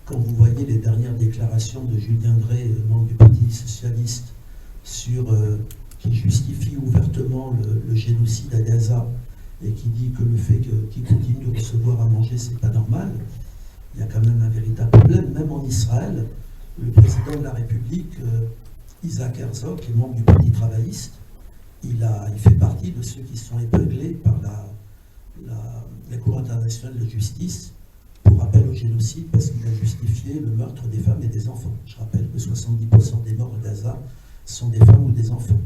Quand vous voyez les dernières déclarations de Julien Drey, membre du Parti socialiste, qui justifie ouvertement le génocide à Gaza et qui dit que le fait qu'il continue de recevoir à manger, c'est pas normal, il y a quand même un véritable problème. Même en Israël, le président de la République, Isaac Herzog, qui est membre du Parti travailliste, il fait partie de ceux qui sont épinglés par la Cour internationale de justice pour appel au génocide parce qu'il a justifié le meurtre des femmes et des enfants. Je rappelle que 70% des morts à Gaza sont des femmes ou des enfants.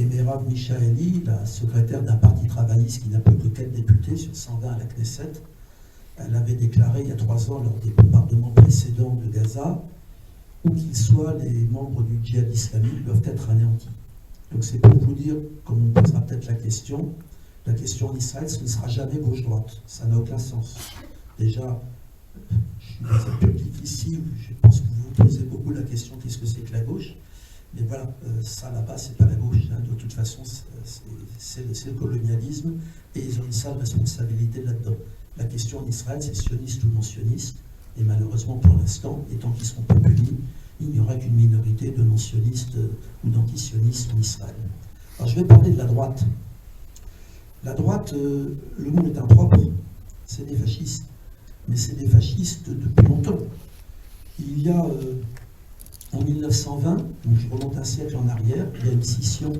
Et Merav Michaeli, la secrétaire d'un parti travailliste qui n'a plus que 4 députés sur 120 à la Knesset, elle avait déclaré il y a 3 ans, lors des bombardements précédents de Gaza, où qu'ils soient, les membres du djihad islamique doivent être anéantis. Donc c'est pour vous dire, comme on posera peut-être la question en Israël, ce ne sera jamais gauche-droite. Ça n'a aucun sens. Déjà, je suis dans un public ici où je pense que vous vous posez beaucoup la question qu'est-ce que c'est que la gauche? Mais voilà, ça là-bas, c'est pas la gauche. Hein. De toute façon, c'est le colonialisme et ils ont une sale responsabilité là-dedans. La question en Israël, c'est sioniste ou non sioniste. Et malheureusement, pour l'instant, et tant qu'ils ne seront pas punis, il n'y aura qu'une minorité de non-sionistes ou d'anti-sionistes en Israël. Alors je vais parler de la droite. La droite, le mot est impropre, c'est des fascistes. Mais c'est des fascistes depuis longtemps. Il y a, en 1920, donc je remonte un siècle en arrière, il y a une scission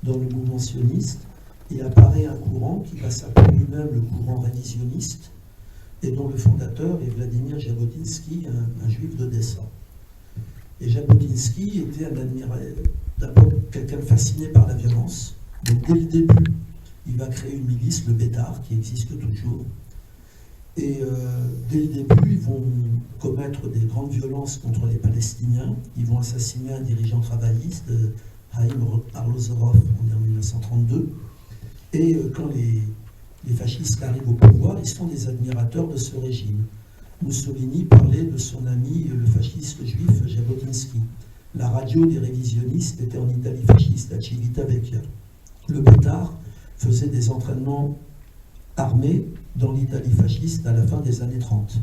dans le mouvement sioniste et apparaît un courant qui va s'appeler lui-même le courant révisionniste et dont le fondateur est Vladimir Jabotinsky, un juif d'Odessa. Et Jabotinsky était d'abord quelqu'un fasciné par la violence. Donc dès le début, il va créer une milice, le Bétar, qui existe toujours. Et dès le début, ils vont commettre des grandes violences contre les Palestiniens. Ils vont assassiner un dirigeant travailliste, Haïm Arlozorov, en 1932. Et quand les fascistes arrivent au pouvoir, ils sont des admirateurs de ce régime. Mussolini parlait de son ami, le fasciste juif Jabotinsky. La radio des révisionnistes était en Italie fasciste, à Civitavecchia. Le Bétar faisait des entraînements armés dans l'Italie fasciste à la fin des années 30.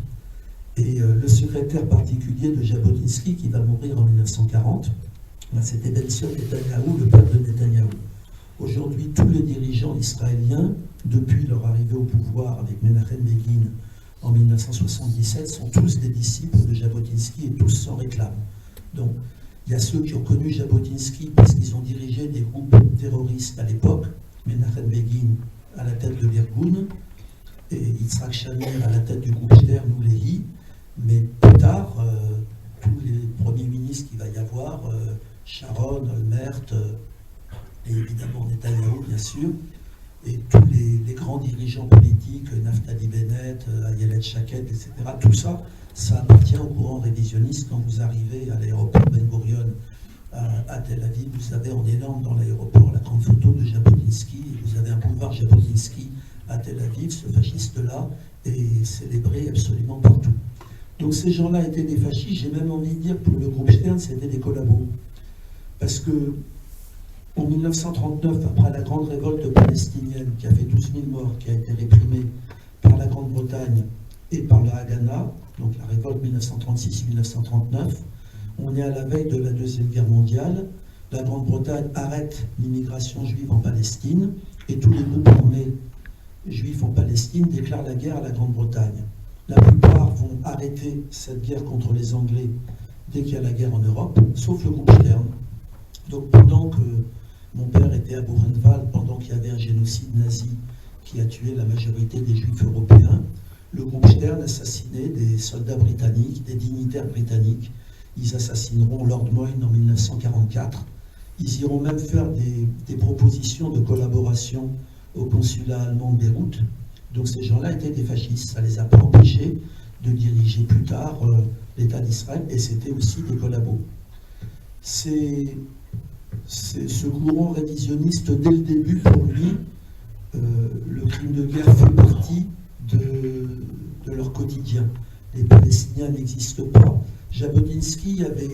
Et le secrétaire particulier de Jabotinsky, qui va mourir en 1940, c'était Benzion Netanyahou, le père de Netanyahou. Aujourd'hui, tous les dirigeants israéliens, depuis leur arrivée au pouvoir avec Menachem Begin en 1977, sont tous des disciples de Jabotinsky et tous s'en réclament. Donc, il y a ceux qui ont connu Jabotinsky parce qu'ils ont dirigé des groupes terroristes à l'époque, Menachem Begin à la tête de l'Irgun, et Yitzhak Shamir à la tête du groupe Stern ou Lehi, mais plus tard, tous les premiers ministres qu'il va y avoir, Sharon, Olmert, et évidemment Netanyahou, bien sûr, et tous les grands dirigeants politiques, Naftali Bennett, Ayelet Shaked, etc., tout ça, ça appartient au courant révisionniste. Quand vous arrivez à l'aéroport Ben Gurion à Tel Aviv, vous avez en énorme dans l'aéroport la grande photo de Jabotinsky, et vous avez un boulevard Jabotinsky à Tel Aviv, ce fasciste-là est célébré absolument partout. Donc ces gens-là étaient des fascistes, j'ai même envie de dire pour le groupe Stern, c'était des collabos. Parce que en 1939, après la grande révolte palestinienne qui a fait 12 000 morts, qui a été réprimée par la Grande-Bretagne et par la Haganah, donc la révolte 1936-1939, on est à la veille de la Deuxième Guerre mondiale. La Grande-Bretagne arrête l'immigration juive en Palestine et tous les groupes armés juifs en Palestine déclarent la guerre à la Grande-Bretagne. La plupart vont arrêter cette guerre contre les Anglais dès qu'il y a la guerre en Europe, sauf le groupe Stern. Donc pendant que mon père était à Buchenwald, pendant qu'il y avait un génocide nazi qui a tué la majorité des juifs européens, le groupe Stern assassinait des soldats britanniques, des dignitaires britanniques. Ils assassineront Lord Moyne en 1944. Ils iront même faire des propositions de collaboration au consulat allemand de Beyrouth. Donc ces gens-là étaient des fascistes. Ça ne les a pas empêchés de diriger plus tard l'État d'Israël, et c'était aussi des collabos. C'est ce courant révisionniste, dès le début, pour lui, le crime de guerre fait partie de leur quotidien. Les Palestiniens n'existent pas. Jabotinsky avait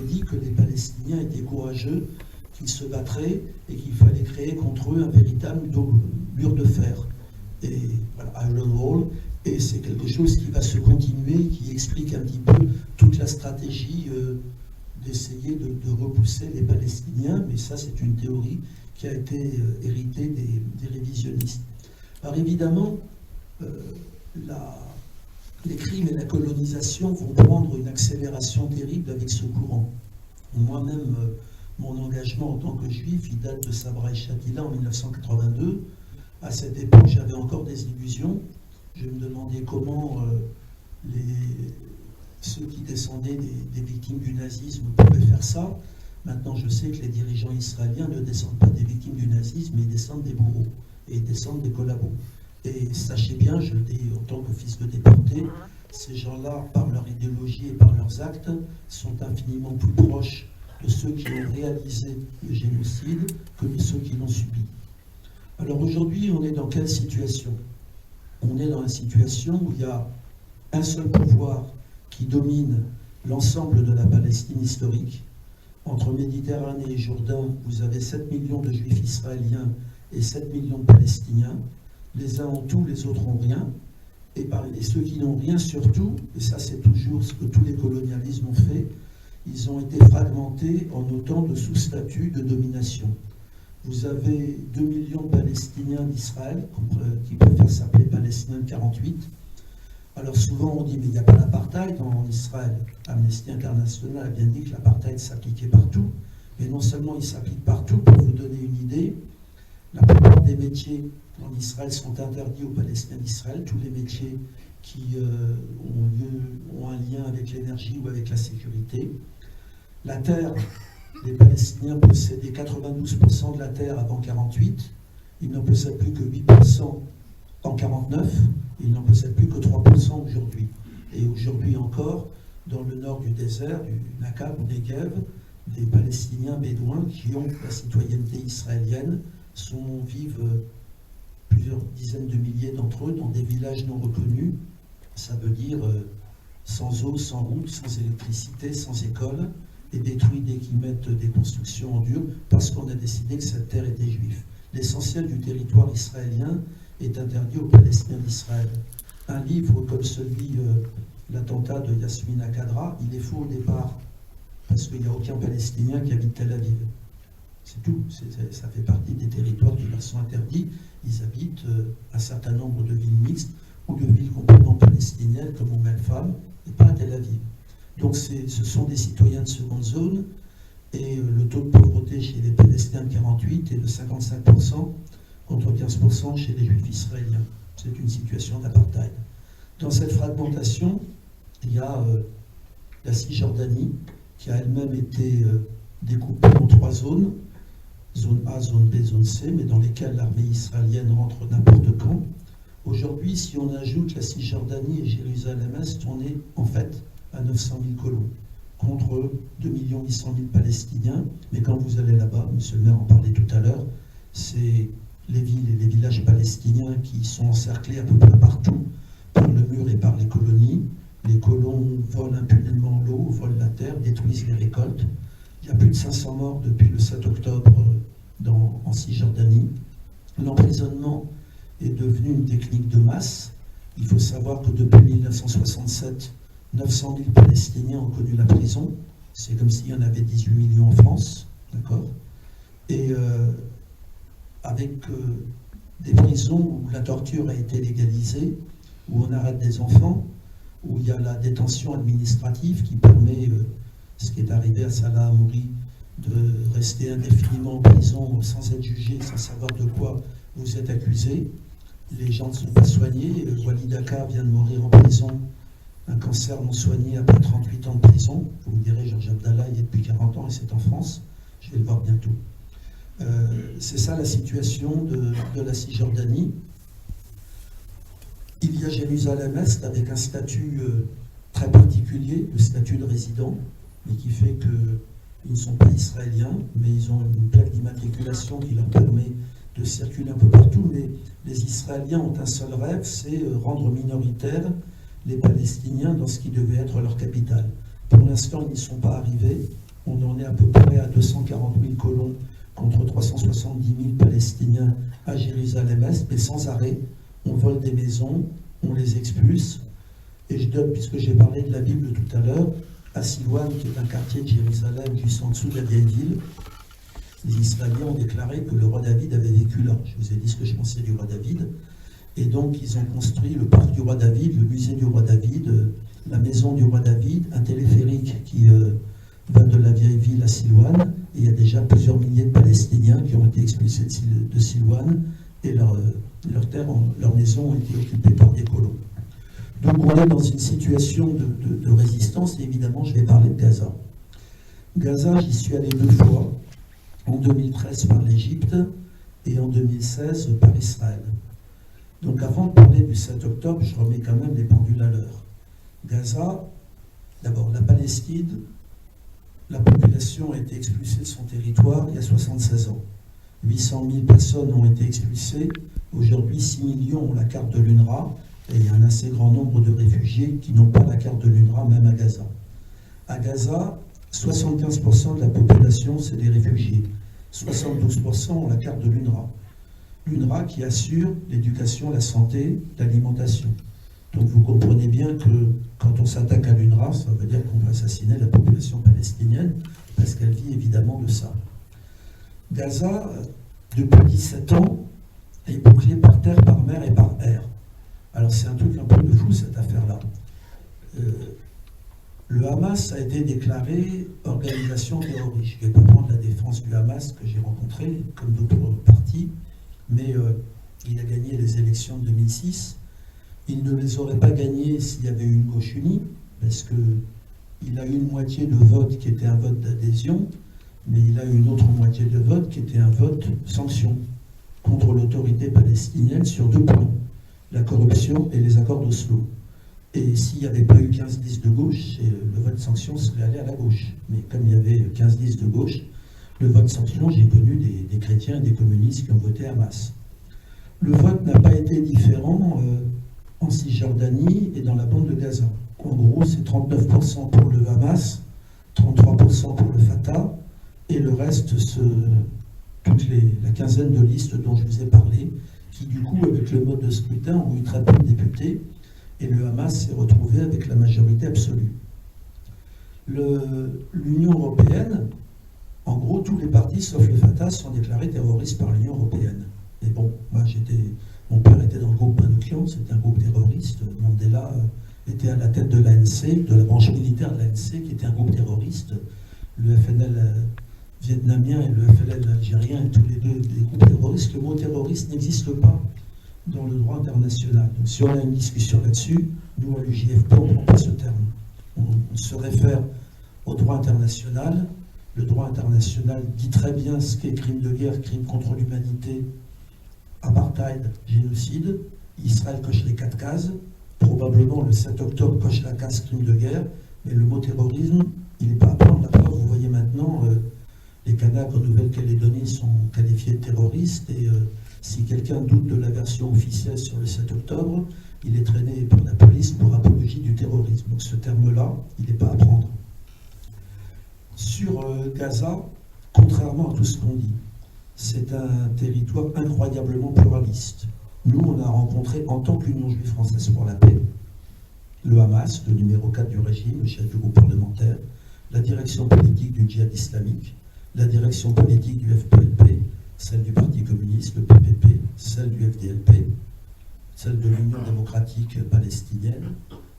dit que les Palestiniens étaient courageux, qu'ils se battraient et qu'il fallait créer contre eux un véritable mur de fer. Et voilà, Iron Wall, et c'est quelque chose qui va se continuer, qui explique un petit peu toute la stratégie d'essayer de repousser les Palestiniens, mais ça c'est une théorie qui a été héritée des révisionnistes. Alors évidemment, les crimes et la colonisation vont prendre une accélération terrible avec ce courant. Moi-même, mon engagement en tant que juif, il date de Sabra et Shatila en 1982. À cette époque, j'avais encore des illusions. Je me demandais comment ceux qui descendaient des victimes du nazisme pouvaient faire ça. Maintenant, je sais que les dirigeants israéliens ne descendent pas des victimes du nazisme, mais ils descendent des bourreaux et ils descendent des collabos. Et sachez bien, je le dis en tant que fils de déporté, ces gens-là, par leur idéologie et par leurs actes, sont infiniment plus proches de ceux qui ont réalisé le génocide que de ceux qui l'ont subi. Alors aujourd'hui, on est dans quelle situation? On est dans une situation où il y a un seul pouvoir qui domine l'ensemble de la Palestine historique. Entre Méditerranée et Jourdain, vous avez 7 millions de juifs israéliens et 7 millions de Palestiniens. Les uns ont tout, les autres ont rien. Et ceux qui n'ont rien surtout, et ça c'est toujours ce que tous les colonialismes ont fait, ils ont été fragmentés en autant de sous-statuts de domination. Vous avez 2 millions de Palestiniens d'Israël, qui préfèrent s'appeler Palestiniens de 48. Alors souvent on dit, mais il n'y a pas d'apartheid en Israël. Amnesty International a bien dit que l'apartheid s'appliquait partout. Mais non seulement il s'applique partout, pour vous donner une idée, la plupart des métiers en Israël sont interdits aux Palestiniens d'Israël, tous les métiers qui ont un lien avec l'énergie ou avec la sécurité. La terre, les Palestiniens possédaient 92% de la terre avant 1948, ils n'en possèdent plus que 8% en 1949, ils n'en possèdent plus que 3% aujourd'hui. Et aujourd'hui encore, dans le nord du désert, du Nakab ou Negev, des Palestiniens bédouins qui ont la citoyenneté israélienne vivent plusieurs dizaines de milliers d'entre eux dans des villages non reconnus. Ça veut dire sans eau, sans route, sans électricité, sans école, et détruits dès qu'ils mettent des constructions en dur, parce qu'on a décidé que cette terre était juive. L'essentiel du territoire israélien est interdit aux Palestiniens d'Israël. Un livre comme celui, l'attentat de Yasmina Khadra, il est faux au départ, parce qu'il n'y a aucun Palestinien qui habite Tel Aviv. C'est tout, ça fait partie des territoires qui leur sont interdits. Ils habitent un certain nombre de villes mixtes ou de villes complètement palestiniennes comme Umm el-Fam et pas à Tel Aviv. Donc ce sont des citoyens de seconde zone et le taux de pauvreté chez les Palestiniens de 48 est de 55% contre 15% chez les Juifs israéliens. C'est une situation d'apartheid. Dans cette fragmentation, il y a la Cisjordanie qui a elle-même été découpée en 3 zones. Zone A, zone B, zone C, mais dans lesquelles l'armée israélienne rentre n'importe quand. Aujourd'hui, si on ajoute la Cisjordanie et Jérusalem-Est, on est en fait à 900 000 colons, contre 2 800 000 Palestiniens. Mais quand vous allez là-bas, M. le maire en parlait tout à l'heure, c'est les villes et les villages palestiniens qui sont encerclés à peu près partout par le mur et par les colonies. Les colons volent impunément l'eau, volent la terre, détruisent les récoltes. Il y a plus de 500 morts depuis le 7 octobre en Cisjordanie. L'emprisonnement est devenu une technique de masse. Il faut savoir que depuis 1967, 900 000 Palestiniens ont connu la prison. C'est comme s'il y en avait 18 millions en France. D'accord ? Et avec des prisons où la torture a été légalisée, où on arrête des enfants, où il y a la détention administrative qui permet... ce qui est arrivé à Salah Hamouri, de rester indéfiniment en prison sans être jugé, sans savoir de quoi vous êtes accusé. Les gens ne sont pas soignés. Walid Aka vient de mourir en prison, un cancer non soigné après 38 ans de prison. Vous me direz, Georges Abdallah, il est depuis 40 ans et c'est en France. Je vais le voir bientôt. C'est ça la situation de la Cisjordanie. Il y a Jérusalem-Est avec un statut très particulier, le statut de résident, mais qui fait qu'ils ne sont pas israéliens, mais ils ont une plaque d'immatriculation qui leur permet de circuler un peu partout. Mais les Israéliens ont un seul rêve, c'est rendre minoritaires les Palestiniens dans ce qui devait être leur capitale. Pour l'instant, ils n'y sont pas arrivés. On en est à peu près à 240 000 colons contre 370 000 Palestiniens à Jérusalem-Est, mais sans arrêt. On vole des maisons, on les expulse. Et je donne, puisque j'ai parlé de la Bible tout à l'heure, à Silouane, qui est un quartier de Jérusalem juste en dessous de la vieille ville, les Israéliens ont déclaré que le roi David avait vécu là. Je vous ai dit ce que je pensais du roi David. Et donc, ils ont construit le parc du roi David, le musée du roi David, la maison du roi David, un téléphérique qui va de la vieille ville à Silouane. Et il y a déjà plusieurs milliers de Palestiniens qui ont été expulsés de Silouane et leurs terres, leurs maisons ont été occupées par des colons. Donc on est dans une situation de résistance et évidemment je vais parler de Gaza. Gaza, j'y suis allé 2 fois, en 2013 par l'Égypte et en 2016 par Israël. Donc avant de parler du 7 octobre, je remets quand même les pendules à l'heure. Gaza, d'abord la Palestine, la population a été expulsée de son territoire il y a 76 ans. 800 000 personnes ont été expulsées. Aujourd'hui, 6 millions ont la carte de l'UNRWA et il y a un assez grand nombre de réfugiés qui n'ont pas la carte de l'UNRWA, même à Gaza. À Gaza, 75% de la population, c'est des réfugiés. 72% ont la carte de l'UNRWA. L'UNRWA qui assure l'éducation, la santé, l'alimentation. Donc vous comprenez bien que quand on s'attaque à l'UNRWA, ça veut dire qu'on va assassiner la population palestinienne, parce qu'elle vit évidemment de ça. Gaza, depuis 17 ans, est bouclée par terre, par mer et par air. Alors c'est un truc un peu de fou cette affaire-là. Le Hamas a été déclaré organisation terroriste. Je ne vais pas prendre la défense du Hamas que j'ai rencontré, comme d'autres partis, mais il a gagné les élections de 2006. Il ne les aurait pas gagnées s'il y avait eu une gauche unie, parce qu'il a eu une moitié de vote qui était un vote d'adhésion, mais il a eu une autre moitié de vote qui était un vote sanction contre l'autorité palestinienne sur 2 points, la corruption et les accords d'Oslo. Et s'il n'y avait pas eu 15-10 de gauche, le vote sanction serait allé à la gauche. Mais comme il y avait 15-10 de gauche, le vote sanction, j'ai connu des chrétiens et des communistes qui ont voté Hamas. Le vote n'a pas été différent en Cisjordanie et dans la bande de Gaza. En gros, c'est 39% pour le Hamas, 33% pour le Fatah, et le reste, la quinzaine de listes dont je vous ai parlé, qui du coup, avec le mode de scrutin, ont eu très peu de députés, et le Hamas s'est retrouvé avec la majorité absolue. L'Union européenne, en gros, tous les partis, sauf le Fatah, sont déclarés terroristes par l'Union européenne. Mais bon, mon père était dans le groupe Manouchian, c'était un groupe terroriste. Mandela était à la tête de l'ANC, de la branche militaire de l'ANC, qui était un groupe terroriste. Le FNL vietnamien et le FLN algérien, tous les deux des groupes terroristes. Le mot terroriste n'existe pas dans le droit international. Donc si on a une discussion là-dessus, nous, à l'UJFP, on ne prend pas ce terme. On se réfère au droit international. Le droit international dit très bien ce qu'est crime de guerre, crime contre l'humanité, apartheid, génocide. Israël coche les 4 cases. Probablement le 7 octobre coche la case crime de guerre. Mais le mot terrorisme, il n'est pas à prendre. La preuve, vous voyez maintenant, les Kanaks en Nouvelle-Calédonie sont qualifiés de terroristes. Et si quelqu'un doute de la version officielle sur le 7 octobre, il est traîné par la police pour apologie du terrorisme. Donc ce terme-là, il n'est pas à prendre. Sur Gaza, contrairement à tout ce qu'on dit, c'est un territoire incroyablement pluraliste. Nous, on a rencontré, en tant qu'Union juive française pour la paix, le Hamas, le numéro 4 du régime, le chef du groupe parlementaire, la direction politique du djihad islamique, la direction politique du FPLP, celle du Parti communiste, le PPP, celle du FDLP, celle de l'Union démocratique palestinienne,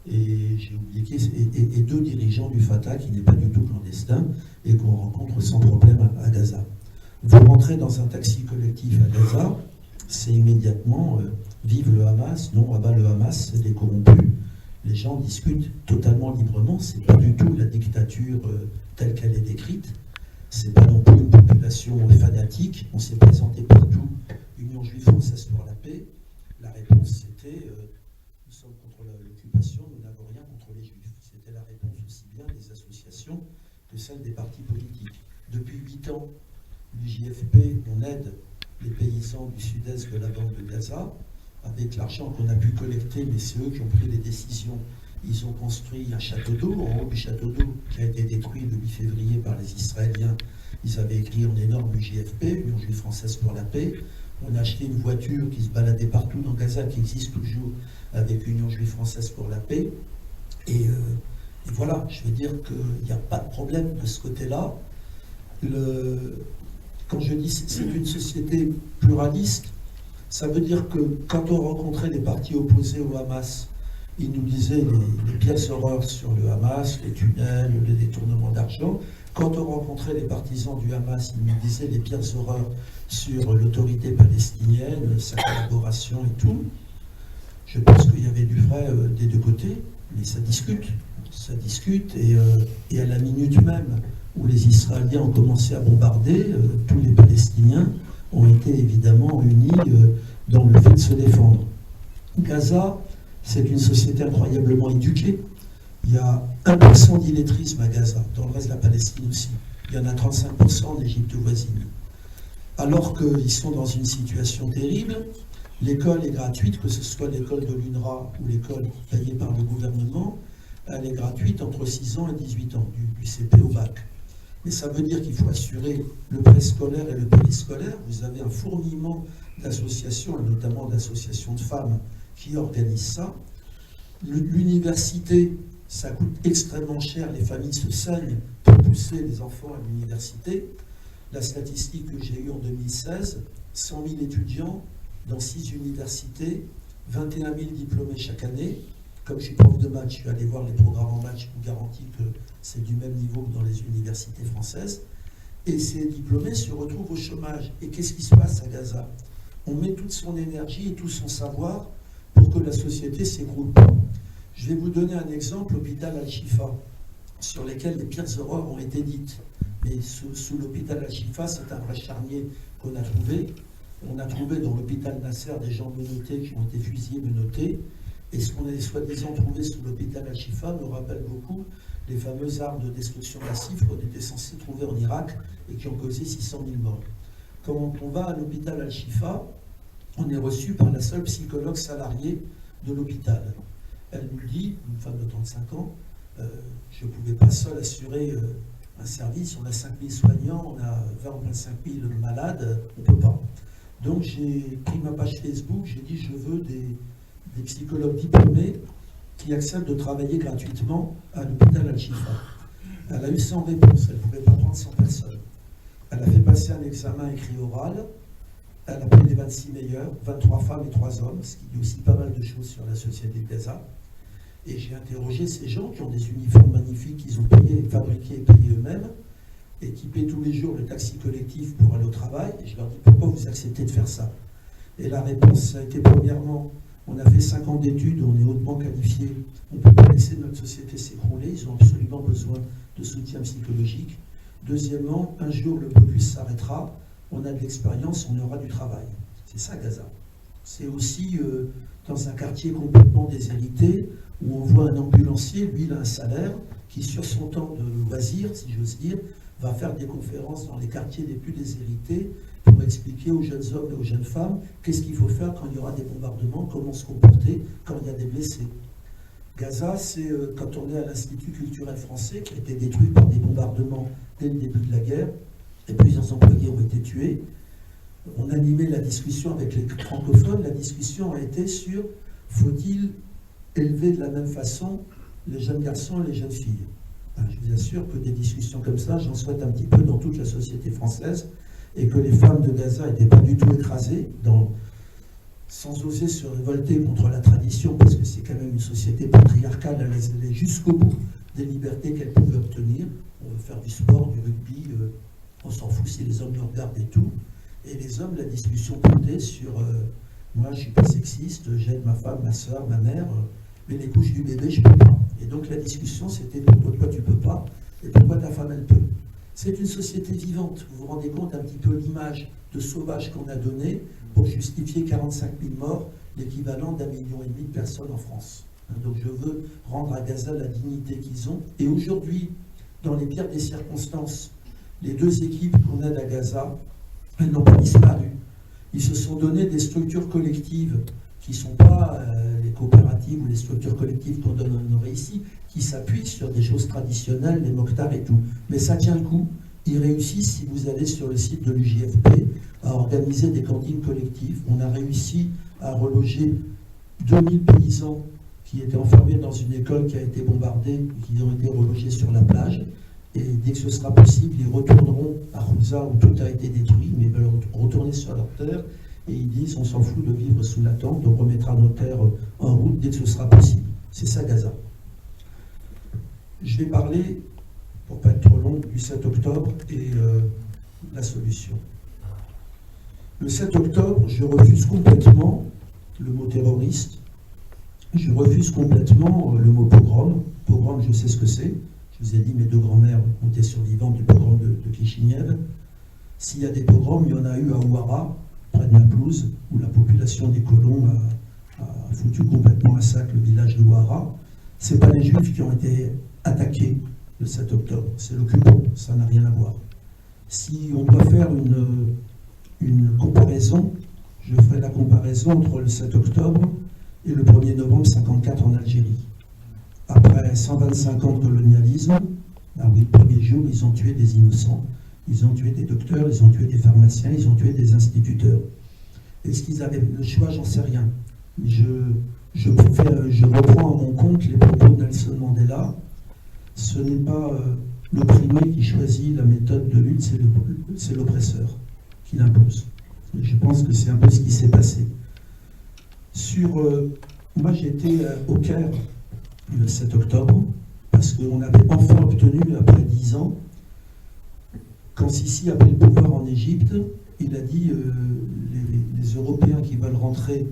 et j'ai oublié qui, et 2 dirigeants du Fatah qui n'est pas du tout clandestin et qu'on rencontre sans problème à Gaza. Vous rentrez dans un taxi collectif à Gaza, c'est immédiatement vive le Hamas, non, abat le Hamas, c'est des corrompus. Les gens discutent totalement librement, c'est pas du tout la dictature telle qu'elle est décrite, c'est pas non plus une population fanatique, on s'est présenté partout, Union juive française pour la paix, la réponse c'était nous sommes contre l'occupation, nous n'avons rien contre les juifs. C'était la réponse aussi bien des associations que celle des partis politiques. Depuis 8 ans, l'UJFP, on aide les paysans du sud-est de la bande de Gaza avec l'argent qu'on a pu collecter, mais c'est eux qui ont pris les décisions. Ils ont construit un château d'eau, en haut du château d'eau qui a été détruit le 8 février par les Israéliens. Ils avaient écrit en énorme UJFP, Union juive française pour la paix. On a acheté une voiture qui se baladait partout dans Gaza, qui existe toujours, avec Union juive française pour la paix. Et voilà, je veux dire qu'il n'y a pas de problème de ce côté-là. Quand je dis c'est une société pluraliste, ça veut dire que quand on rencontrait les partis opposés au Hamas, ils nous disaient les pires horreurs sur le Hamas, les tunnels, le détournement d'argent. Quand on rencontrait les partisans du Hamas, ils nous disaient les pires horreurs sur l'autorité palestinienne, sa collaboration et tout. Je pense qu'il y avait du vrai des 2 côtés, mais ça discute. Ça discute et à la minute même où les Israéliens ont commencé à bombarder, tous les Palestiniens ont été évidemment unis dans le fait de se défendre. Gaza, c'est une société incroyablement éduquée. Il y a 1% d'illettrisme à Gaza, dans le reste de la Palestine aussi. Il y en a 35% en Égypte voisine. Alors qu'ils sont dans une situation terrible, l'école est gratuite, que ce soit l'école de l'UNRWA ou l'école payée par le gouvernement, elle est gratuite entre 6 ans et 18 ans, du CP au bac. Mais ça veut dire qu'il faut assurer le préscolaire et le périscolaire. Vous avez un fourmillement d'associations, et notamment d'associations de femmes, qui organisent ça. L'université, ça coûte extrêmement cher, les familles se saignent pour pousser les enfants à l'université. La statistique que j'ai eue en 2016, 100 000 étudiants dans 6 universités, 21 000 diplômés chaque année. Comme je suis prof de maths, je suis allé voir les programmes en maths, je vous garantis que c'est du même niveau que dans les universités françaises. Et ces diplômés se retrouvent au chômage. Et qu'est-ce qui se passe à Gaza? On met toute son énergie et tout son savoir pour que la société s'écroule pas. Je vais vous donner un exemple, l'hôpital Al-Shifa, sur lequel les pires horreurs ont été dites. Mais sous l'hôpital Al-Shifa, c'est un vrai charnier qu'on a trouvé. On a trouvé dans l'hôpital Nasser des gens menottés qui ont été fusillés, menottés. Et ce qu'on a soi-disant trouvé sous l'hôpital Al-Shifa nous rappelle beaucoup les fameuses armes de destruction massive qu'on était censé trouver en Irak et qui ont causé 600 000 morts. Quand on va à l'hôpital Al-Shifa, on est reçu par la seule psychologue salariée de l'hôpital. Elle nous dit, une femme de 35 ans, je ne pouvais pas seule assurer un service, on a 5 000 soignants, on a 20 ou 25 000 malades, on ne peut pas. Donc j'ai pris ma page Facebook, j'ai dit je veux des psychologues diplômés qui acceptent de travailler gratuitement à l'hôpital Al-Shifa. Elle a eu 100 réponses, elle ne pouvait pas prendre 100 personnes. Elle a fait passer un examen écrit oral, elle a pris les 26 meilleurs, 23 femmes et 3 hommes, ce qui dit aussi pas mal de choses sur la société de Gaza. Et j'ai interrogé ces gens qui ont des uniformes magnifiques qu'ils ont fabriqués et payés eux-mêmes, et qui paient tous les jours le taxi collectif pour aller au travail. Et je leur dis, pourquoi vous acceptez de faire ça? Et la réponse a été, premièrement, on a fait 5 ans d'études, on est hautement qualifiés, on ne peut pas laisser notre société s'écrouler, ils ont absolument besoin de soutien psychologique. Deuxièmement, un jour le blocus s'arrêtera, on a de l'expérience, on aura du travail. C'est ça Gaza. C'est aussi dans un quartier complètement déshérité, où on voit un ambulancier, lui il a un salaire, qui sur son temps de loisir, si j'ose dire, va faire des conférences dans les quartiers les plus déshérités pour expliquer aux jeunes hommes et aux jeunes femmes qu'est-ce qu'il faut faire quand il y aura des bombardements, comment se comporter quand il y a des blessés. Gaza, c'est quand on est à l'Institut culturel français, qui a été détruit par des bombardements dès le début de la guerre, et plusieurs employés ont été tués. On animait la discussion avec les francophones, la discussion a été sur faut-il élever de la même façon les jeunes garçons et les jeunes filles. Je vous assure que des discussions comme ça, j'en souhaite un petit peu dans toute la société française, et que les femmes de Gaza n'étaient pas du tout écrasées, sans oser se révolter contre la tradition, parce que c'est quand même une société patriarcale, elle allait jusqu'au bout des libertés qu'elle pouvait obtenir. On veut faire du sport, du rugby, on s'en fout si les hommes nous regardent et tout. Et les hommes, la discussion portait sur moi je ne suis pas sexiste, j'aime ma femme, ma soeur, ma mère, mais les couches du bébé, je ne peux pas. Et donc la discussion, c'était pourquoi tu ne peux pas et pourquoi ta femme, elle peut. C'est une société vivante. Vous vous rendez compte un petit peu l'image de sauvage qu'on a donnée pour justifier 45 000 morts, l'équivalent d'1,5 million de personnes en France. Donc je veux rendre à Gaza la dignité qu'ils ont. Et aujourd'hui, dans les pires des circonstances, les 2 équipes qu'on a à Gaza, elles n'ont pas disparu. Ils se sont donné des structures collectives qui ne sont pas les coopératives ou les structures collectives qu'on donnerait ici, qui s'appuient sur des choses traditionnelles, les mokhtar et tout. Mais ça tient le coup. Ils réussissent, si vous allez sur le site de l'UJFP, à organiser des cantines collectives. On a réussi à reloger 2000 paysans qui étaient enfermés dans une école qui a été bombardée, qui ont été relogés sur la plage. Et dès que ce sera possible, ils retourneront à Rouza où tout a été détruit, mais ils veulent retourner sur leur terre. Et ils disent, on s'en fout de vivre sous la tente, donc on mettra nos terres en route dès que ce sera possible. C'est ça Gaza. Je vais parler, pour ne pas être trop long, du 7 octobre et la solution. Le 7 octobre, je refuse complètement le mot terroriste. Je refuse complètement le mot pogrom. Pogrom, je sais ce que c'est. Je vous ai dit, mes deux grands-mères ont été survivantes du pogrom de Kishinev. S'il y a des pogroms, il y en a eu à Ouara, près de Naplouse, où la population des colons a foutu complètement à sac le village de Ouara. Ce n'est pas les Juifs qui ont été attaqués le 7 octobre, c'est l'occupant, ça n'a rien à voir. Si on doit faire une comparaison, je ferai la comparaison entre le 7 octobre et le 1er novembre 1954 en Algérie. Après 125 ans de colonialisme, oui, le premier jour, ils ont tué des innocents, ils ont tué des docteurs, ils ont tué des pharmaciens, ils ont tué des instituteurs. Est-ce qu'ils avaient le choix? J'en sais rien. Je reprends à mon compte les propos de Nelson Mandela. Ce n'est pas l'opprimé qui choisit la méthode de lutte, c'est l'oppresseur qui l'impose. Je pense que c'est un peu ce qui s'est passé. Moi, j'étais au Caire le 7 octobre, parce qu'on avait enfin obtenu, après 10 ans, quand Sissi a pris le pouvoir en Égypte, il a dit les Européens qui veulent rentrer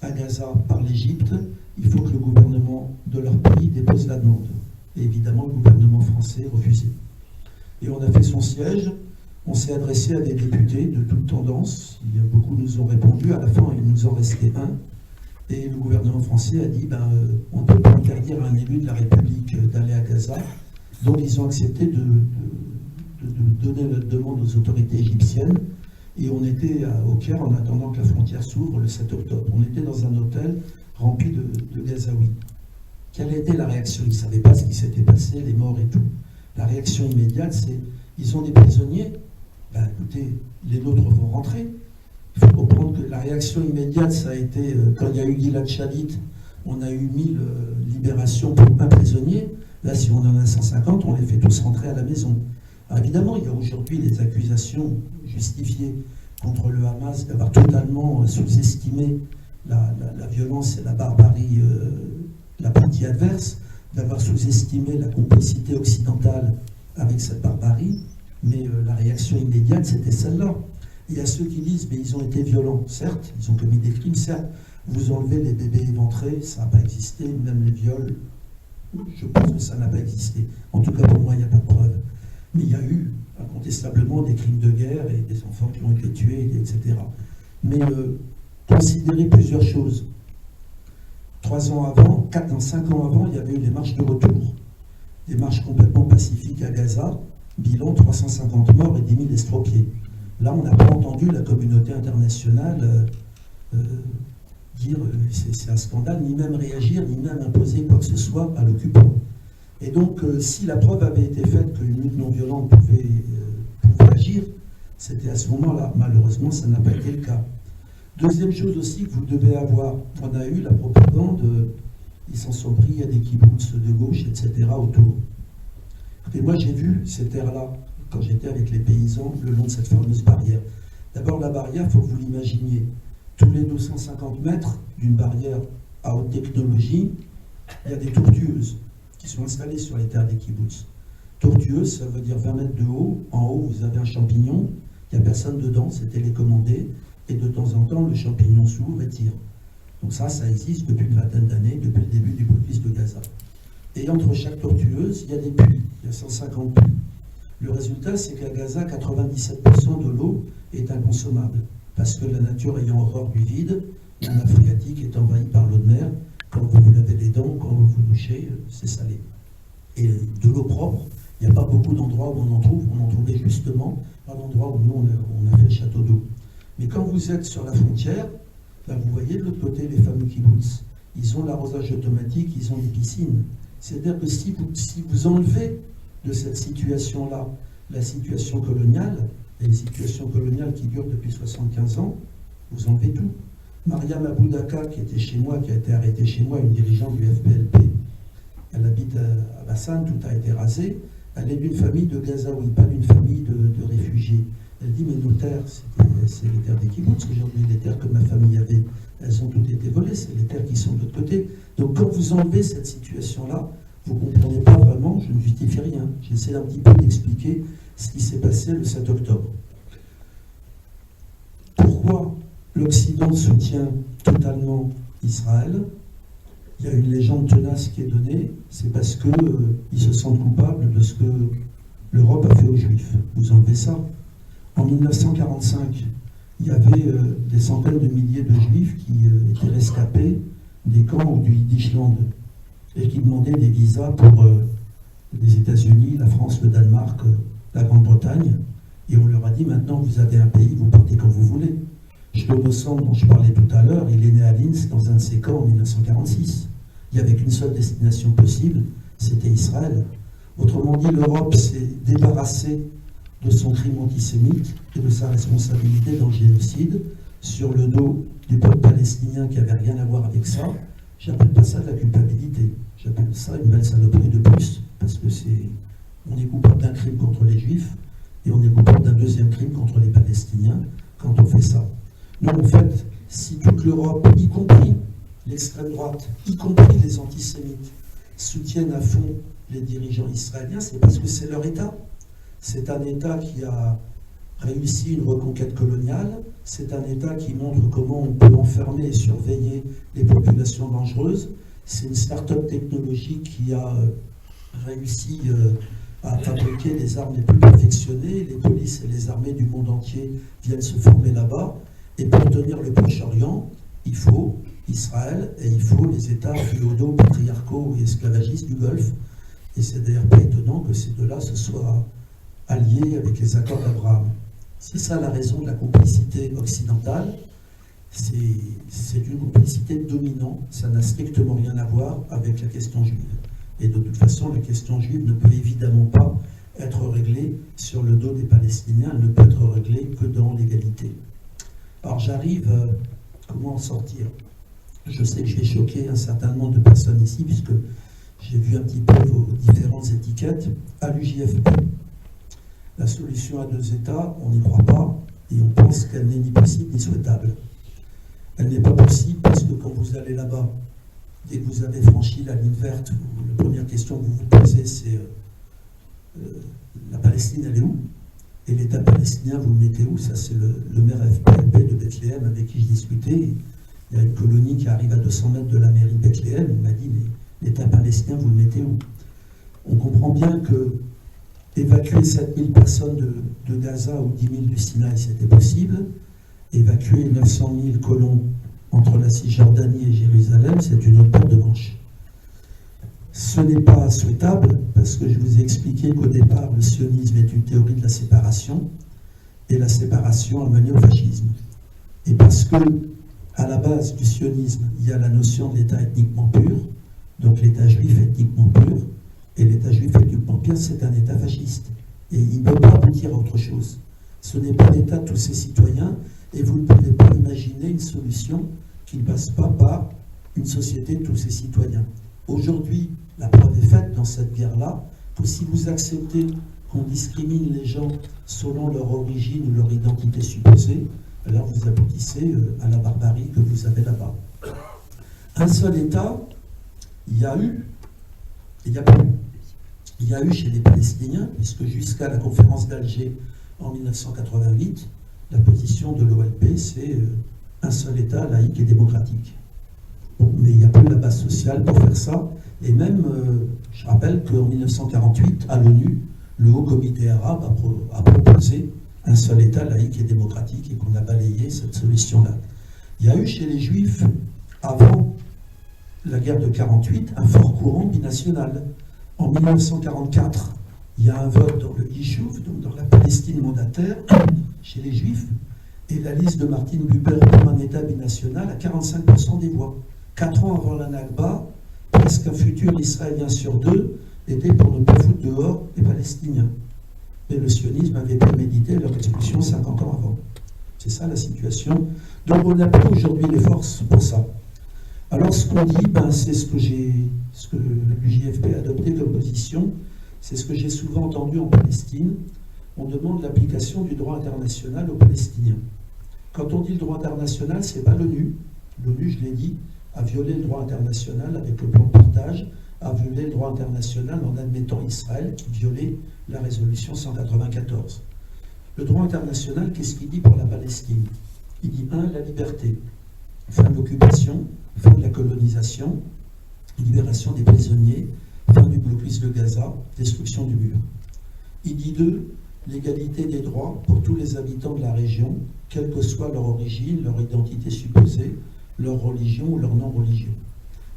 à Gaza par l'Égypte, il faut que le gouvernement de leur pays dépose la demande. Et évidemment, le gouvernement français refusait. Et on a fait son siège, on s'est adressé à des députés de toute tendance, beaucoup nous ont répondu, à la fin il nous en restait un, et le gouvernement français a dit on ne peut pas interdire à un élu de la République d'aller à Gaza, donc ils ont accepté de donner notre demande aux autorités égyptiennes, et on était au Caire en attendant que la frontière s'ouvre le 7 octobre. On était dans un hôtel rempli de Gazaouis. Quelle a été la réaction? Ils ne savaient pas ce qui s'était passé, les morts et tout. La réaction immédiate, c'est ils ont des prisonniers, écoutez, les nôtres vont rentrer. Il faut comprendre que la réaction immédiate, ça a été, quand il y a eu Gilad Shalit, on a eu 1000 libérations pour un prisonnier. Là, si on en a 150, on les fait tous rentrer à la maison. Alors, évidemment, il y a aujourd'hui des accusations justifiées contre le Hamas d'avoir totalement sous-estimé la violence et la barbarie, la partie adverse, d'avoir sous-estimé la complicité occidentale avec cette barbarie, mais la réaction immédiate, c'était celle-là. Il y a ceux qui disent, mais ils ont été violents, certes, ils ont commis des crimes, certes, vous enlevez les bébés éventrés, ça n'a pas existé, même les viols, je pense que ça n'a pas existé. En tout cas, pour moi, il n'y a pas de preuve. Mais il y a eu, incontestablement, des crimes de guerre et des enfants qui ont été tués, etc. Mais considérez plusieurs choses. 5 ans avant, il y avait eu les marches de retour. Des marches complètement pacifiques à Gaza, bilan 350 morts et 10 000 estropiés. Là, on n'a pas entendu la communauté internationale dire c'est un scandale, ni même réagir, ni même imposer quoi que ce soit à l'occupant. Et donc, si la preuve avait été faite qu'une lutte non violente pouvait agir, c'était à ce moment-là. Malheureusement, ça n'a pas été le cas. Deuxième chose aussi que vous devez avoir, on a eu la propagande, ils s'en sont pris, il y a des kibbutz de gauche, etc. autour. Et moi, j'ai vu ces terres-là, quand j'étais avec les paysans, le long de cette fameuse barrière. D'abord, la barrière, il faut que vous l'imaginiez. Tous les 250 mètres d'une barrière à haute technologie, il y a des tortueuses qui sont installées sur les terres des kibbutz. Tortueuse, ça veut dire 20 mètres de haut. En haut, vous avez un champignon, il n'y a personne dedans, c'est télécommandé, et de temps en temps, le champignon s'ouvre et tire. Donc ça existe depuis une vingtaine d'années, depuis le début du blocus de Gaza. Et entre chaque tortueuse, il y a des puits, il y a 150 puits. Le résultat, c'est qu'à Gaza, 97% de l'eau est inconsommable, parce que la nature ayant horreur du vide, la nappe phréatique est envahie par l'eau de mer. Quand vous vous lavez les dents, quand vous vous douchez, c'est salé. Et de l'eau propre, il n'y a pas beaucoup d'endroits où on en trouve. On en trouvait justement à l'endroit où nous, on a fait le château d'eau. Mais quand vous êtes sur la frontière, vous voyez de l'autre côté les fameux kibbutz. Ils ont l'arrosage automatique, ils ont des piscines. C'est-à-dire que si vous enlevez de cette situation-là la situation coloniale, et une situation coloniale qui dure depuis 75 ans, vous enlevez tout. Mariam Aboudaka, qui était chez moi, qui a été arrêtée chez moi, une dirigeante du FPLP, elle habite à Bassan, tout a été rasé. Elle est d'une famille de Gazaouis, pas d'une famille de réfugiés. Elle dit, mais nos terres, c'est les terres des kibbutz. Aujourd'hui, les terres que ma famille avait, elles ont toutes été volées, c'est les terres qui sont de l'autre côté. Donc quand vous enlevez cette situation-là, vous ne comprenez pas vraiment, je ne justifie rien. J'essaie un petit peu d'expliquer ce qui s'est passé le 7 octobre. Pourquoi l'Occident soutient totalement Israël? il y a une légende tenace qui est donnée, c'est parce qu'ils se sentent coupables de ce que l'Europe a fait aux Juifs. Vous enlevez ça. En 1945, il y avait des centaines de milliers de Juifs qui étaient rescapés des camps du Yiddishland et qui demandaient des visas pour les États-Unis, la France, le Danemark, la Grande-Bretagne. Et on leur a dit, maintenant vous avez un pays, vous partez quand vous voulez. Shlomo Sand, dont je parlais tout à l'heure, il est né à Linz dans un de ses camps en 1946. Il n'y avait qu'une seule destination possible, c'était Israël. Autrement dit, l'Europe s'est débarrassée de son crime antisémite et de sa responsabilité dans le génocide sur le dos du peuple palestinien qui n'avait rien à voir avec ça. J'appelle pas ça de la culpabilité. J'appelle ça une belle saloperie de plus, parce que on est coupable d'un crime contre les Juifs et on est coupable d'un deuxième crime contre les Palestiniens quand on fait ça. Donc en fait, si toute l'Europe, y compris l'extrême droite, y compris les antisémites, soutiennent à fond les dirigeants israéliens, c'est parce que c'est leur État. C'est un État qui a réussi une reconquête coloniale, c'est un État qui montre comment on peut enfermer et surveiller les populations dangereuses, c'est une start-up technologique qui a réussi à fabriquer des armes les plus perfectionnées, les polices et les armées du monde entier viennent se former là-bas, et pour tenir le Proche-Orient, il faut Israël et il faut les États féodaux, patriarcaux et esclavagistes du Golfe. Et c'est d'ailleurs pas étonnant que ces deux-là se soient alliés avec les accords d'Abraham. C'est ça la raison de la complicité occidentale. C'est une complicité dominante, ça n'a strictement rien à voir avec la question juive. Et de toute façon, la question juive ne peut évidemment pas être réglée sur le dos des Palestiniens, elle ne peut être réglée que dans l'égalité. Alors j'arrive, comment en sortir? Je sais que je vais choquer un certain nombre de personnes ici, puisque j'ai vu un petit peu vos différentes étiquettes. À l'UJFP, la solution à deux États, on n'y croit pas, et on pense qu'elle n'est ni possible ni souhaitable. Elle n'est pas possible parce que quand vous allez là-bas, dès que vous avez franchi la ligne verte, la première question que vous vous posez, c'est la Palestine, elle est où? Et l'État palestinien, vous le mettez où? Ça, c'est le maire FPLP de Bethléem avec qui je discutais. Il y a une colonie qui arrive à 200 mètres de la mairie de Bethléem. Il m'a dit, mais l'État palestinien, vous le mettez où? On comprend bien que évacuer 7000 personnes de Gaza ou 10 000 du Sinaï, c'était possible. Évacuer 900 000 colons entre la Cisjordanie et Jérusalem, c'est une autre paire de manches. Ce n'est pas souhaitable, parce que je vous ai expliqué qu'au départ, le sionisme est une théorie de la séparation, et la séparation a mené au fascisme. Et parce que, à la base du sionisme, il y a la notion de l'État ethniquement pur, donc l'État juif ethniquement pur, et l'État juif ethniquement pur, c'est un État fasciste. Et il ne peut pas aboutir à autre chose. Ce n'est pas l'État de tous ses citoyens, et vous ne pouvez pas imaginer une solution qui ne passe pas par une société de tous ses citoyens. Aujourd'hui, la preuve est faite dans cette guerre-là, que si vous acceptez qu'on discrimine les gens selon leur origine ou leur identité supposée, alors vous aboutissez à la barbarie que vous avez là-bas. Un seul État, il y a eu, et il n'y a plus. Il y a eu chez les Palestiniens, puisque jusqu'à la conférence d'Alger en 1988, la position de l'OLP, c'est un seul État laïque et démocratique. Bon, mais il n'y a plus la base sociale pour faire ça. Et même, je rappelle qu'en 1948, à l'ONU, le Haut Comité arabe a proposé un seul État laïque et démocratique et qu'on a balayé cette solution-là. Il y a eu chez les Juifs, avant la guerre de 1948, un fort courant binational. En 1944, il y a un vote dans le Yishuv, donc dans la Palestine mandataire, chez les Juifs, et la liste de Martin Buber pour un État binational à 45% des voix. 4 ans avant la Nakba, presque un futur Israélien sur 2 était pour ne pas foutre dehors les Palestiniens. Et le sionisme avait prémédité leur expulsion 50 ans avant. C'est ça la situation. Donc on n'a pas aujourd'hui les forces pour ça. Alors ce qu'on dit, c'est ce que l'UJFP a adopté comme position, c'est ce que j'ai souvent entendu en Palestine. On demande l'application du droit international aux Palestiniens. Quand on dit le droit international, ce n'est pas l'ONU. L'ONU, je l'ai dit, a violé le droit international avec le plan de partage, a violé le droit international en admettant Israël qui violait la résolution 194. Le droit international, qu'est-ce qu'il dit pour la Palestine? Il dit 1. La liberté, fin de l'occupation, fin de la colonisation, libération des prisonniers, fin du blocus de Gaza, destruction du mur. IDI 2, l'égalité des droits pour tous les habitants de la région, quelle que soit leur origine, leur identité supposée, leur religion ou leur non-religion.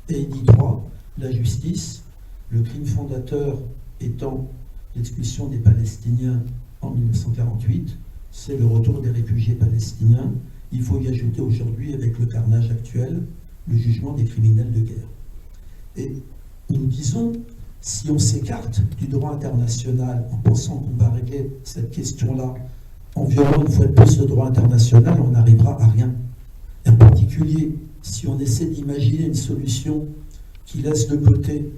Et IDI 3, la justice, le crime fondateur étant l'expulsion des Palestiniens en 1948, c'est le retour des réfugiés palestiniens. Il faut y ajouter aujourd'hui, avec le carnage actuel, le jugement des criminels de guerre. Et nous disons, si on s'écarte du droit international en pensant qu'on va régler cette question-là en violant une fois de plus le droit international, on n'arrivera à rien. Et en particulier, si on essaie d'imaginer une solution qui laisse de côté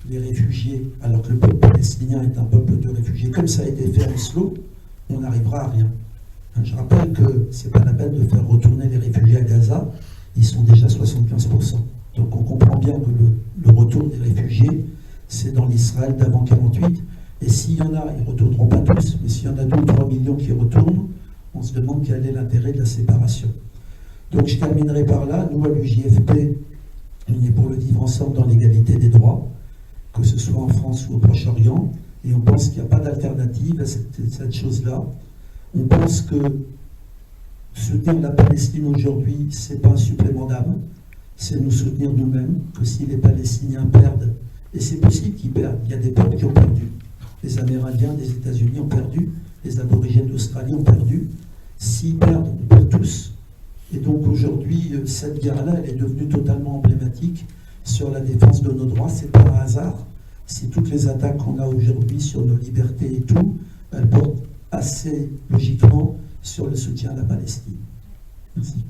les réfugiés, alors que le peuple palestinien est un peuple de réfugiés, comme ça a été fait à Oslo, on n'arrivera à rien. Je rappelle que ce n'est pas la peine de faire retourner les réfugiés à Gaza, ils sont déjà 75%. Donc on comprend bien que le retour des réfugiés, c'est dans l'Israël d'avant 48. Et s'il y en a, ils ne retourneront pas tous, mais s'il y en a 2 ou 3 millions qui retournent, on se demande quel est l'intérêt de la séparation. Donc je terminerai par là. Nous, à l'UJFP, on est pour le vivre ensemble dans l'égalité des droits, que ce soit en France ou au Proche-Orient, et on pense qu'il n'y a pas d'alternative à cette chose-là. On pense que soutenir la Palestine aujourd'hui, ce n'est pas un supplément d'âme, c'est nous soutenir nous-mêmes, que si les Palestiniens perdent, et c'est possible qu'ils perdent, il y a des peuples qui ont perdu. Les Amérindiens des États-Unis ont perdu, les aborigènes d'Australie ont perdu. S'ils perdent, on perd tous. Et donc aujourd'hui, cette guerre-là, elle est devenue totalement emblématique sur la défense de nos droits. C'est pas un hasard. Si toutes les attaques qu'on a aujourd'hui sur nos libertés et tout, elles portent assez logiquement sur le soutien à la Palestine. Merci.